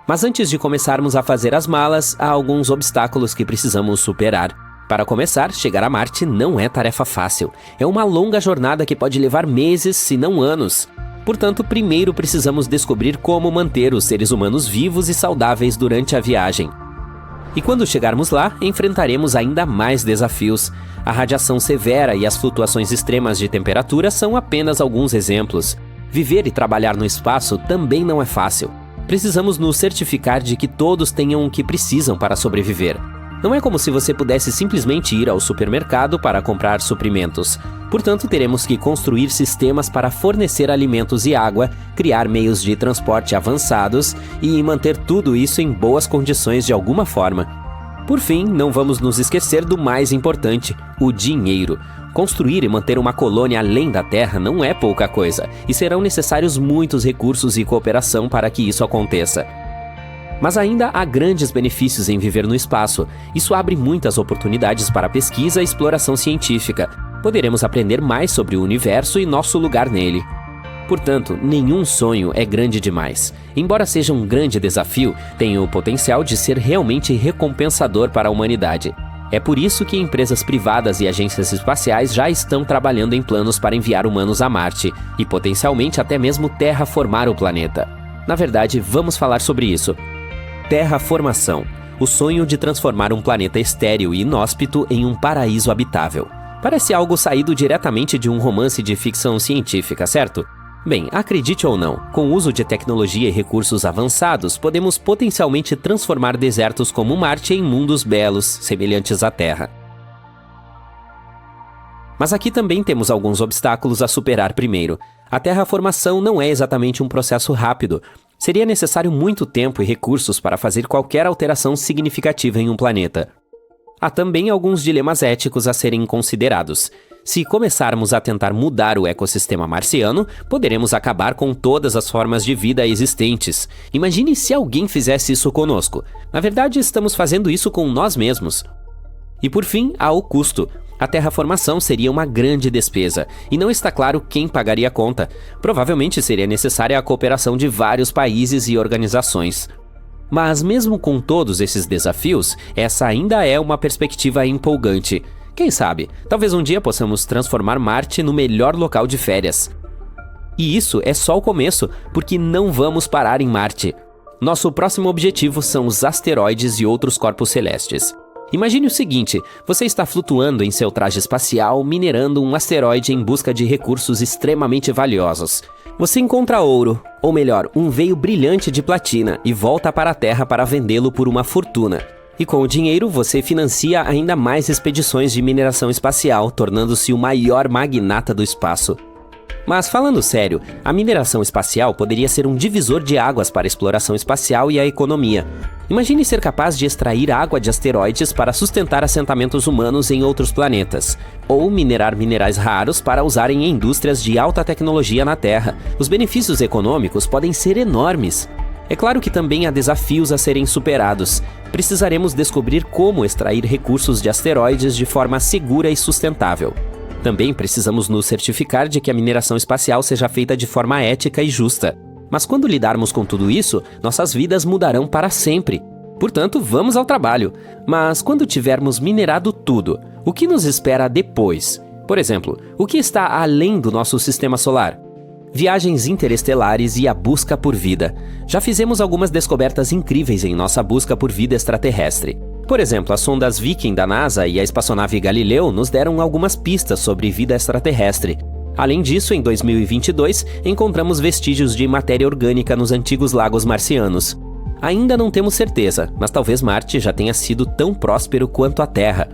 E: Mas antes de começarmos a fazer as malas, há alguns obstáculos que precisamos superar. Para começar, chegar a Marte não é tarefa fácil. É uma longa jornada que pode levar meses, se não anos. Portanto, primeiro precisamos descobrir como manter os seres humanos vivos e saudáveis durante a viagem. E quando chegarmos lá, enfrentaremos ainda mais desafios. A radiação severa e as flutuações extremas de temperatura são apenas alguns exemplos. Viver e trabalhar no espaço também não é fácil. Precisamos nos certificar de que todos tenham o que precisam para sobreviver. Não é como se você pudesse simplesmente ir ao supermercado para comprar suprimentos. Portanto, teremos que construir sistemas para fornecer alimentos e água, criar meios de transporte avançados e manter tudo isso em boas condições de alguma forma. Por fim, não vamos nos esquecer do mais importante, o dinheiro. Construir e manter uma colônia além da Terra não é pouca coisa, e serão necessários muitos recursos e cooperação para que isso aconteça. Mas ainda há grandes benefícios em viver no espaço. Isso abre muitas oportunidades para pesquisa e exploração científica. Poderemos aprender mais sobre o universo e nosso lugar nele. Portanto, nenhum sonho é grande demais. Embora seja um grande desafio, tem o potencial de ser realmente recompensador para a humanidade. É por isso que empresas privadas e agências espaciais já estão trabalhando em planos para enviar humanos a Marte e potencialmente até mesmo terraformar o planeta. Na verdade, vamos falar sobre isso. Terraformação, o sonho de transformar um planeta estéril e inóspito em um paraíso habitável. Parece algo saído diretamente de um romance de ficção científica, certo? Bem, acredite ou não, com o uso de tecnologia e recursos avançados, podemos potencialmente transformar desertos como Marte em mundos belos, semelhantes à Terra. Mas aqui também temos alguns obstáculos a superar primeiro. A terraformação não é exatamente um processo rápido. Seria necessário muito tempo e recursos para fazer qualquer alteração significativa em um planeta. Há também alguns dilemas éticos a serem considerados. Se começarmos a tentar mudar o ecossistema marciano, poderemos acabar com todas as formas de vida existentes. Imagine se alguém fizesse isso conosco. Na verdade, estamos fazendo isso com nós mesmos. E por fim, há o custo. A terraformação seria uma grande despesa, e não está claro quem pagaria a conta. Provavelmente seria necessária a cooperação de vários países e organizações. Mas mesmo com todos esses desafios, essa ainda é uma perspectiva empolgante. Quem sabe, talvez um dia possamos transformar Marte no melhor local de férias. E isso é só o começo, porque não vamos parar em Marte. Nosso próximo objetivo são os asteroides e outros corpos celestes. Imagine o seguinte, você está flutuando em seu traje espacial, minerando um asteroide em busca de recursos extremamente valiosos. Você encontra ouro, ou melhor, um veio brilhante de platina, e volta para a Terra para vendê-lo por uma fortuna. E com o dinheiro, você financia ainda mais expedições de mineração espacial, tornando-se o maior magnata do espaço. Mas falando sério, a mineração espacial poderia ser um divisor de águas para a exploração espacial e a economia. Imagine ser capaz de extrair água de asteroides para sustentar assentamentos humanos em outros planetas, ou minerar minerais raros para usarem em indústrias de alta tecnologia na Terra. Os benefícios econômicos podem ser enormes. É claro que também há desafios a serem superados. Precisaremos descobrir como extrair recursos de asteroides de forma segura e sustentável. Também precisamos nos certificar de que a mineração espacial seja feita de forma ética e justa. Mas quando lidarmos com tudo isso, nossas vidas mudarão para sempre. Portanto, vamos ao trabalho. Mas quando tivermos minerado tudo, o que nos espera depois? Por exemplo, o que está além do nosso sistema solar? Viagens interestelares e a busca por vida. Já fizemos algumas descobertas incríveis em nossa busca por vida extraterrestre. Por exemplo, as sondas Viking da NASA e a espaçonave Galileu nos deram algumas pistas sobre vida extraterrestre. Além disso, em 2022, encontramos vestígios de matéria orgânica nos antigos lagos marcianos. Ainda não temos certeza, mas talvez Marte já tenha sido tão próspero quanto a Terra.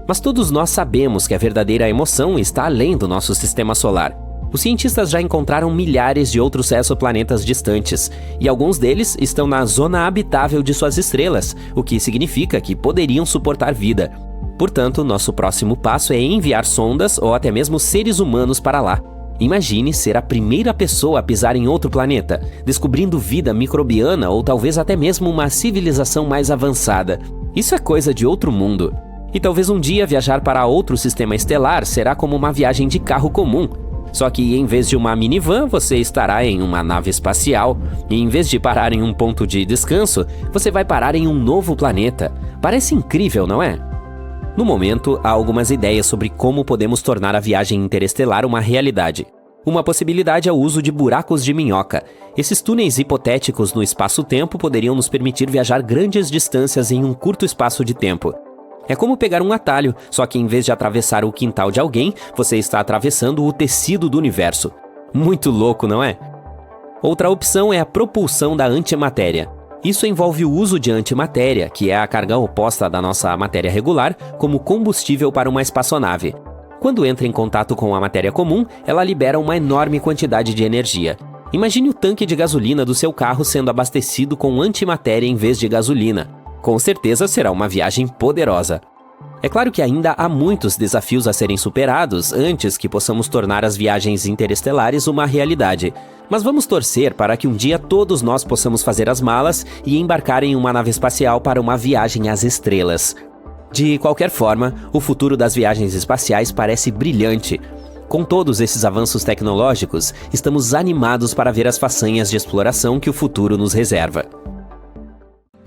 E: Mas todos nós sabemos que a verdadeira emoção está além do nosso sistema solar. Os cientistas já encontraram milhares de outros exoplanetas distantes, e alguns deles estão na zona habitável de suas estrelas, o que significa que poderiam suportar vida. Portanto, nosso próximo passo é enviar sondas ou até mesmo seres humanos para lá. Imagine ser a primeira pessoa a pisar em outro planeta, descobrindo vida microbiana ou talvez até mesmo uma civilização mais avançada. Isso é coisa de outro mundo. E talvez um dia viajar para outro sistema estelar será como uma viagem de carro comum. Só que em vez de uma minivan, você estará em uma nave espacial. E em vez de parar em um ponto de descanso, você vai parar em um novo planeta. Parece incrível, não é? No momento, há algumas ideias sobre como podemos tornar a viagem interestelar uma realidade. Uma possibilidade é o uso de buracos de minhoca. Esses túneis hipotéticos no espaço-tempo poderiam nos permitir viajar grandes distâncias em um curto espaço de tempo. É como pegar um atalho, só que em vez de atravessar o quintal de alguém, você está atravessando o tecido do universo. Muito louco, não é? Outra opção é a propulsão da antimatéria. Isso envolve o uso de antimatéria, que é a carga oposta da nossa matéria regular, como combustível para uma espaçonave. Quando entra em contato com a matéria comum, ela libera uma enorme quantidade de energia. Imagine o tanque de gasolina do seu carro sendo abastecido com antimatéria em vez de gasolina. Com certeza será uma viagem poderosa. É claro que ainda há muitos desafios a serem superados antes que possamos tornar as viagens interestelares uma realidade. Mas vamos torcer para que um dia todos nós possamos fazer as malas e embarcar em uma nave espacial para uma viagem às estrelas. De qualquer forma, o futuro das viagens espaciais parece brilhante. Com todos esses avanços tecnológicos, estamos animados para ver as façanhas de exploração que o futuro nos reserva.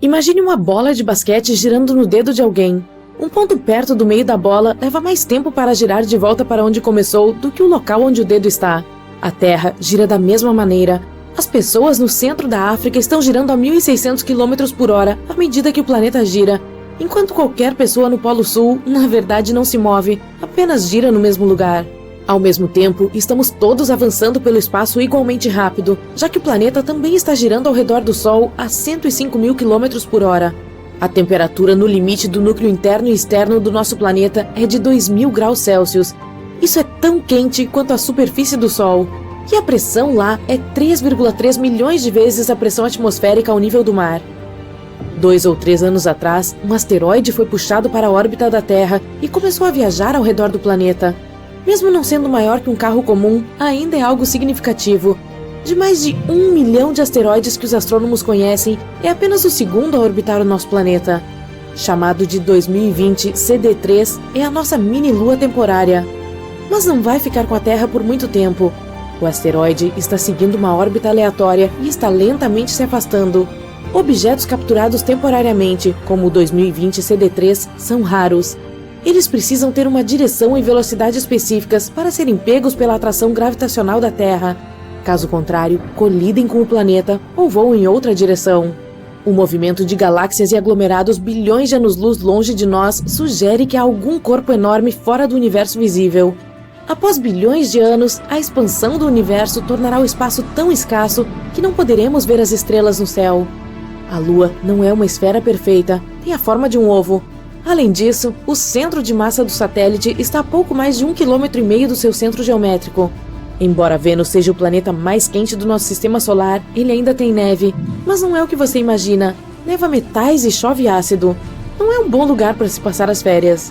C: Imagine uma bola de basquete girando no dedo de alguém. Um ponto perto do meio da bola leva mais tempo para girar de volta para onde começou do que o local onde o dedo está. A Terra gira da mesma maneira. As pessoas no centro da África estão girando a 1.600 km por hora à medida que o planeta gira, enquanto qualquer pessoa no Polo Sul, na verdade, não se move, apenas gira no mesmo lugar. Ao mesmo tempo, estamos todos avançando pelo espaço igualmente rápido, já que o planeta também está girando ao redor do Sol a 105.000 km por hora. A temperatura no limite do núcleo interno e externo do nosso planeta é de 2.000 graus Celsius. Isso é tão quente quanto a superfície do Sol. E a pressão lá é 3,3 milhões de vezes a pressão atmosférica ao nível do mar. 2 ou 3 anos atrás, um asteroide foi puxado para a órbita da Terra e começou a viajar ao redor do planeta. Mesmo não sendo maior que um carro comum, ainda é algo significativo. De mais de 1 milhão de asteroides que os astrônomos conhecem, é apenas o segundo a orbitar o nosso planeta. Chamado de 2020 CD3, é a nossa mini-lua temporária. Mas não vai ficar com a Terra por muito tempo. O asteroide está seguindo uma órbita aleatória e está lentamente se afastando. Objetos capturados temporariamente, como o 2020 CD3, são raros. Eles precisam ter uma direção e velocidade específicas para serem pegos pela atração gravitacional da Terra. Caso contrário, colidem com o planeta ou voam em outra direção. O movimento de galáxias e aglomerados bilhões de anos-luz longe de nós sugere que há algum corpo enorme fora do universo visível. Após bilhões de anos, a expansão do universo tornará o espaço tão escasso que não poderemos ver as estrelas no céu. A Lua não é uma esfera perfeita, tem a forma de um ovo. Além disso, o centro de massa do satélite está a pouco mais de 1,5 km do seu centro geométrico. Embora Vênus seja o planeta mais quente do nosso sistema solar, ele ainda tem neve, mas não é o que você imagina. Neva metais e chove ácido. Não é um bom lugar para se passar as férias.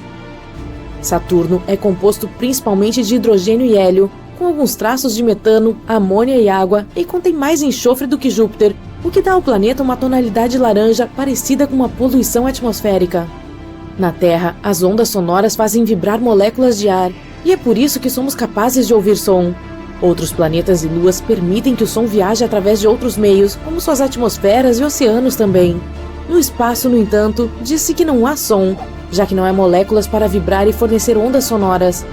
C: Saturno é composto principalmente de hidrogênio e hélio, com alguns traços de metano, amônia e água, e contém mais enxofre do que Júpiter, o que dá ao planeta uma tonalidade laranja parecida com uma poluição atmosférica. Na Terra, as ondas sonoras fazem vibrar moléculas de ar, e é por isso que somos capazes de ouvir som. Outros planetas e luas permitem que o som viaje através de outros meios, como suas atmosferas e oceanos também. No espaço, no entanto, diz-se que não há som, já que não há moléculas para vibrar e fornecer ondas sonoras.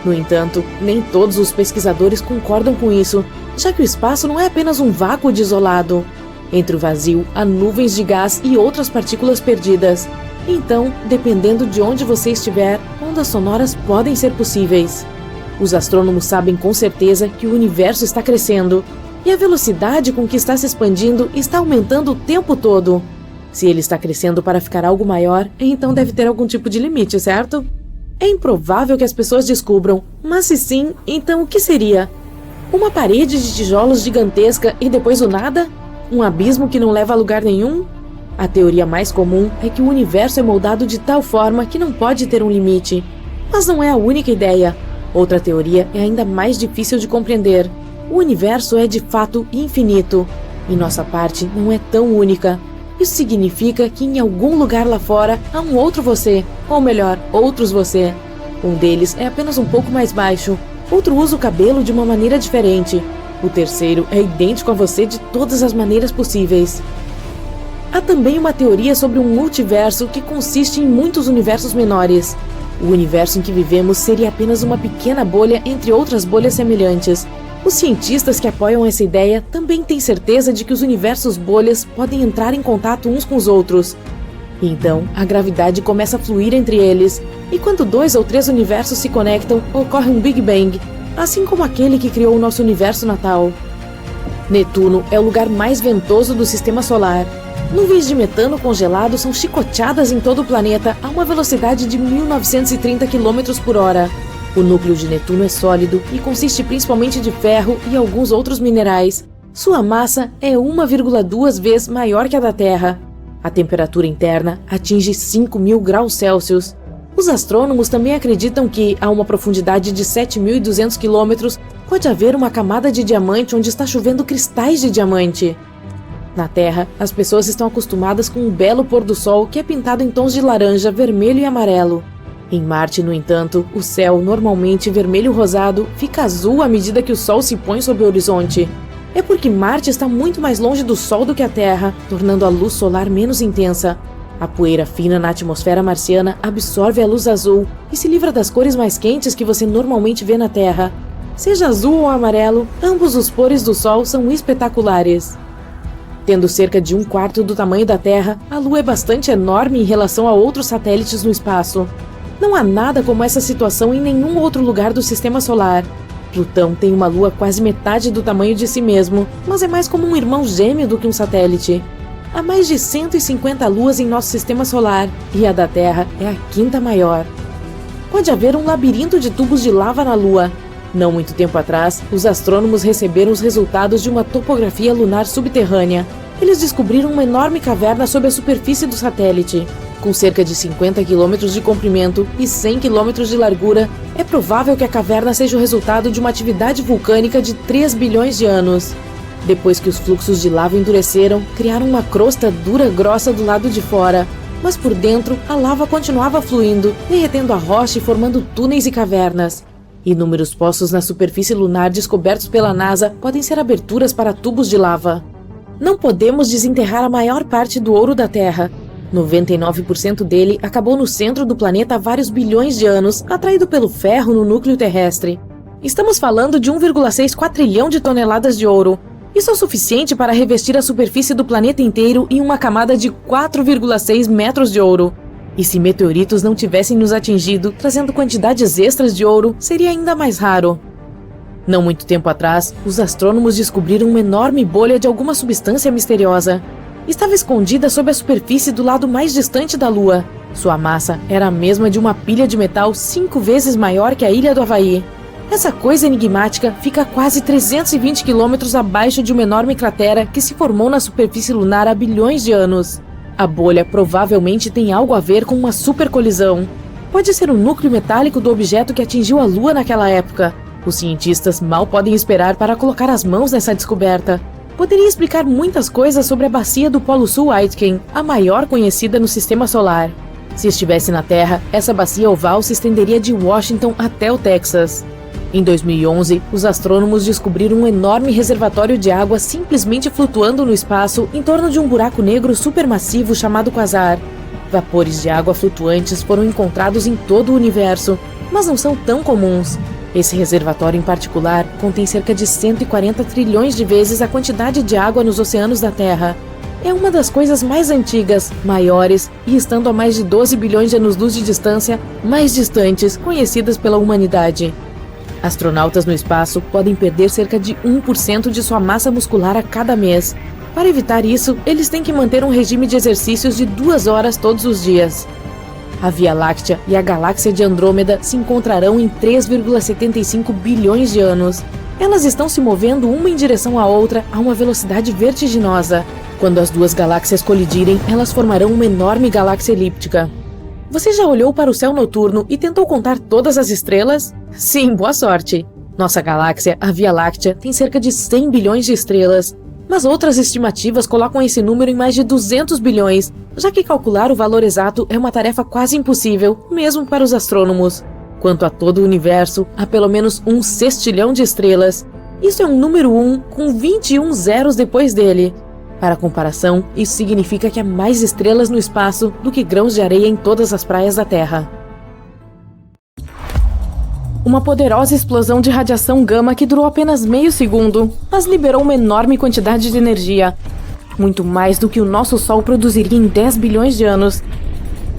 C: No entanto, nem todos os pesquisadores concordam com isso, já que o espaço não é apenas um vácuo desolado. Entre o vazio, há nuvens de gás e outras partículas perdidas. Então, dependendo de onde você estiver, ondas sonoras podem ser possíveis. Os astrônomos sabem com certeza que o universo está crescendo, e a velocidade com que está se expandindo está aumentando o tempo todo. Se ele está crescendo para ficar algo maior, então deve ter algum tipo de limite, certo? É improvável que as pessoas descubram, mas se sim, então o que seria? Uma parede de tijolos gigantesca e depois o nada? Um abismo que não leva a lugar nenhum? A teoria mais comum é que o universo é moldado de tal forma que não pode ter um limite. Mas não é a única ideia. Outra teoria é ainda mais difícil de compreender. O universo é de fato infinito, e nossa parte não é tão única. Isso significa que em algum lugar lá fora há um outro você, ou melhor, outros você. Um deles é apenas um pouco mais baixo, outro usa o cabelo de uma maneira diferente. O terceiro é idêntico a você de todas as maneiras possíveis. Há também uma teoria sobre um multiverso que consiste em muitos universos menores. O universo em que vivemos seria apenas uma pequena bolha entre outras bolhas semelhantes. Os cientistas que apoiam essa ideia também têm certeza de que os universos bolhas podem entrar em contato uns com os outros. Então, a gravidade começa a fluir entre eles, e quando 2 ou 3 universos se conectam, ocorre um Big Bang, assim como aquele que criou o nosso universo natal. Netuno é o lugar mais ventoso do sistema solar. Nuvens de metano congelado são chicoteadas em todo o planeta a uma velocidade de 1930 km por hora. O núcleo de Netuno é sólido e consiste principalmente de ferro e alguns outros minerais. Sua massa é 1,2 vezes maior que a da Terra. A temperatura interna atinge 5.000 graus Celsius. Os astrônomos também acreditam que, a uma profundidade de 7.200 km, pode haver uma camada de diamante onde está chovendo cristais de diamante. Na Terra, as pessoas estão acostumadas com um belo pôr do sol que é pintado em tons de laranja, vermelho e amarelo. Em Marte, no entanto, o céu, normalmente vermelho-rosado, fica azul à medida que o Sol se põe sobre o horizonte. É porque Marte está muito mais longe do Sol do que a Terra, tornando a luz solar menos intensa. A poeira fina na atmosfera marciana absorve a luz azul e se livra das cores mais quentes que você normalmente vê na Terra. Seja azul ou amarelo, ambos os pores do Sol são espetaculares. Tendo cerca de 1/4 do tamanho da Terra, a Lua é bastante enorme em relação a outros satélites no espaço. Não há nada como essa situação em nenhum outro lugar do Sistema Solar. Plutão tem uma lua quase metade do tamanho de si mesmo, mas é mais como um irmão gêmeo do que um satélite. Há mais de 150 luas em nosso Sistema Solar, e a da Terra é a 5ª maior. Pode haver um labirinto de tubos de lava na Lua. Não muito tempo atrás, os astrônomos receberam os resultados de uma topografia lunar subterrânea. Eles descobriram uma enorme caverna sob a superfície do satélite. Com cerca de 50 km de comprimento e 100 km de largura, é provável que a caverna seja o resultado de uma atividade vulcânica de 3 bilhões de anos. Depois que os fluxos de lava endureceram, criaram uma crosta dura grossa do lado de fora, mas por dentro a lava continuava fluindo, derretendo a rocha e formando túneis e cavernas. Inúmeros poços na superfície lunar descobertos pela NASA podem ser aberturas para tubos de lava. Não podemos desenterrar a maior parte do ouro da Terra. 99% dele acabou no centro do planeta há vários bilhões de anos, atraído pelo ferro no núcleo terrestre. Estamos falando de 1,6 quatrilhão de toneladas de ouro. Isso é o suficiente para revestir a superfície do planeta inteiro em uma camada de 4,6 metros de ouro. E se meteoritos não tivessem nos atingido, trazendo quantidades extras de ouro, seria ainda mais raro. Não muito tempo atrás, os astrônomos descobriram uma enorme bolha de alguma substância misteriosa. Estava escondida sob a superfície do lado mais distante da Lua. Sua massa era a mesma de uma pilha de metal 5 vezes maior que a ilha do Havaí. Essa coisa enigmática fica a quase 320 quilômetros abaixo de uma enorme cratera que se formou na superfície lunar há bilhões de anos. A bolha provavelmente tem algo a ver com uma supercolisão. Pode ser o núcleo metálico do objeto que atingiu a Lua naquela época. Os cientistas mal podem esperar para colocar as mãos nessa descoberta. Poderia explicar muitas coisas sobre a bacia do Polo Sul Aitken, a maior conhecida no Sistema Solar. Se estivesse na Terra, essa bacia oval se estenderia de Washington até o Texas. Em 2011, os astrônomos descobriram um enorme reservatório de água simplesmente flutuando no espaço em torno de um buraco negro supermassivo chamado Quasar. Vapores de água flutuantes foram encontrados em todo o universo, mas não são tão comuns. Esse reservatório em particular contém cerca de 140 trilhões de vezes a quantidade de água nos oceanos da Terra. É uma das coisas mais antigas, maiores e estando a mais de 12 bilhões de anos-luz de distância, mais distantes conhecidas pela humanidade. Astronautas no espaço podem perder cerca de 1% de sua massa muscular a cada mês. Para evitar isso, eles têm que manter um regime de exercícios de 2 horas todos os dias. A Via Láctea e a galáxia de Andrômeda se encontrarão em 3,75 bilhões de anos. Elas estão se movendo uma em direção à outra a uma velocidade vertiginosa. Quando as duas galáxias colidirem, elas formarão uma enorme galáxia elíptica. Você já olhou para o céu noturno e tentou contar todas as estrelas? Sim, boa sorte! Nossa galáxia, a Via Láctea, tem cerca de 100 bilhões de estrelas, mas outras estimativas colocam esse número em mais de 200 bilhões, já que calcular o valor exato é uma tarefa quase impossível, mesmo para os astrônomos. Quanto a todo o universo, há pelo menos 1 sextilhão de estrelas. Isso é um número 1 com 21 zeros depois dele. Para comparação, isso significa que há mais estrelas no espaço do que grãos de areia em todas as praias da Terra. Uma poderosa explosão de radiação gama que durou apenas meio segundo, mas liberou uma enorme quantidade de energia. Muito mais do que o nosso Sol produziria em 10 bilhões de anos.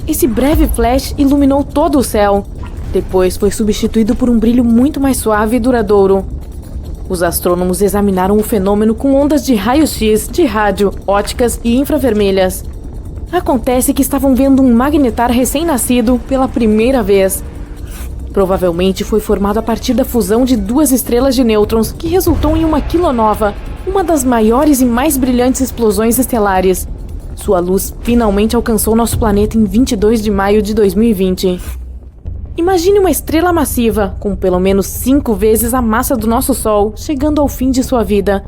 C: Esse breve flash iluminou todo o céu. Depois foi substituído por um brilho muito mais suave e duradouro. Os astrônomos examinaram o fenômeno com ondas de raio-x, de rádio, óticas e infravermelhas. Acontece que estavam vendo um magnetar recém-nascido pela primeira vez. Provavelmente foi formado a partir da fusão de 2 estrelas de nêutrons, que resultou em uma quilonova, uma das maiores e mais brilhantes explosões estelares. Sua luz finalmente alcançou nosso planeta em 22 de maio de 2020. Imagine uma estrela massiva, com pelo menos 5 vezes a massa do nosso Sol, chegando ao fim de sua vida.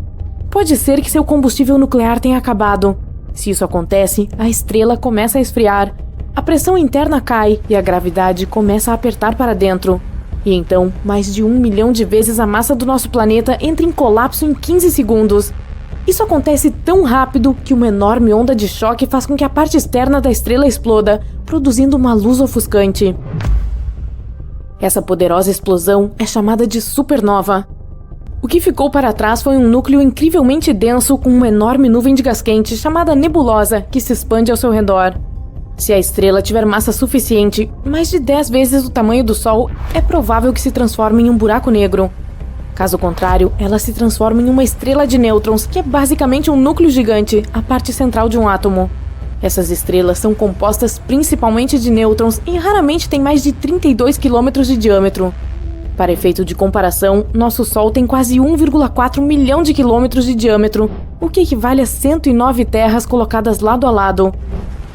C: Pode ser que seu combustível nuclear tenha acabado. Se isso acontece, a estrela começa a esfriar. A pressão interna cai e a gravidade começa a apertar para dentro. E então, mais de 1 milhão de vezes a massa do nosso planeta entra em colapso em 15 segundos. Isso acontece tão rápido que uma enorme onda de choque faz com que a parte externa da estrela exploda, produzindo uma luz ofuscante. Essa poderosa explosão é chamada de supernova. O que ficou para trás foi um núcleo incrivelmente denso com uma enorme nuvem de gás quente chamada nebulosa que se expande ao seu redor. Se a estrela tiver massa suficiente, mais de 10 vezes o tamanho do Sol, é provável que se transforme em um buraco negro. Caso contrário, ela se transforma em uma estrela de nêutrons, que é basicamente um núcleo gigante, a parte central de um átomo. Essas estrelas são compostas principalmente de nêutrons e raramente têm mais de 32 km de diâmetro. Para efeito de comparação, nosso Sol tem quase 1,4 milhão de quilômetros de diâmetro, o que equivale a 109 terras colocadas lado a lado.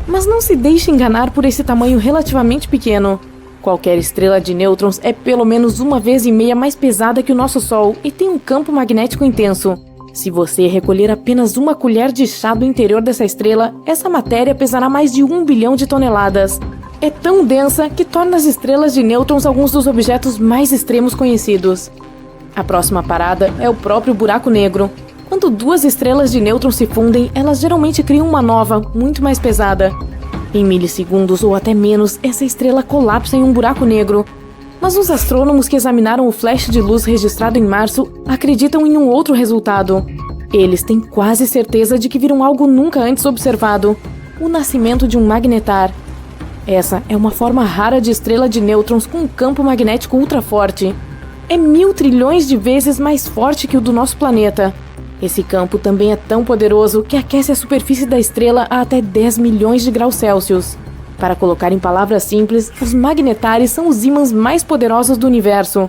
C: Mas não se deixe enganar por esse tamanho relativamente pequeno. Qualquer estrela de nêutrons é pelo menos 1,5 vezes mais pesada que o nosso Sol e tem um campo magnético intenso. Se você recolher apenas 1 colher de chá do interior dessa estrela, essa matéria pesará mais de 1 bilhão de toneladas. É tão densa que torna as estrelas de nêutrons alguns dos objetos mais extremos conhecidos. A próxima parada é o próprio buraco negro. Quando 2 estrelas de nêutrons se fundem, elas geralmente criam uma nova, muito mais pesada. Em milissegundos ou até menos, essa estrela colapsa em um buraco negro. Mas os astrônomos que examinaram o flash de luz registrado em março acreditam em um outro resultado. Eles têm quase certeza de que viram algo nunca antes observado: o nascimento de um magnetar. Essa é uma forma rara de estrela de nêutrons com um campo magnético ultra forte. É 1.000 trilhões de vezes mais forte que o do nosso planeta. Esse campo também é tão poderoso que aquece a superfície da estrela a até 10 milhões de graus Celsius. Para colocar em palavras simples, os magnetares são os ímãs mais poderosos do universo.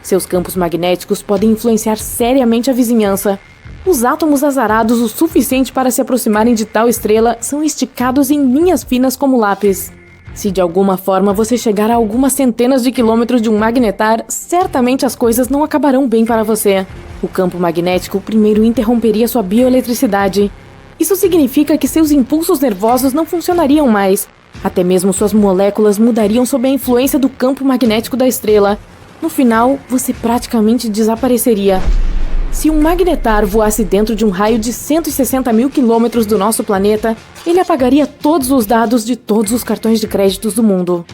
C: Seus campos magnéticos podem influenciar seriamente a vizinhança. Os átomos azarados o suficiente para se aproximarem de tal estrela são esticados em linhas finas como lápis. Se de alguma forma você chegar a algumas centenas de quilômetros de um magnetar, certamente as coisas não acabarão bem para você. O campo magnético primeiro interromperia sua bioeletricidade. Isso significa que seus impulsos nervosos não funcionariam mais. Até mesmo suas moléculas mudariam sob a influência do campo magnético da estrela. No final, você praticamente desapareceria. Se um magnetar voasse dentro de um raio de 160 mil quilômetros do nosso planeta, ele apagaria todos os dados de todos os cartões de créditos do mundo.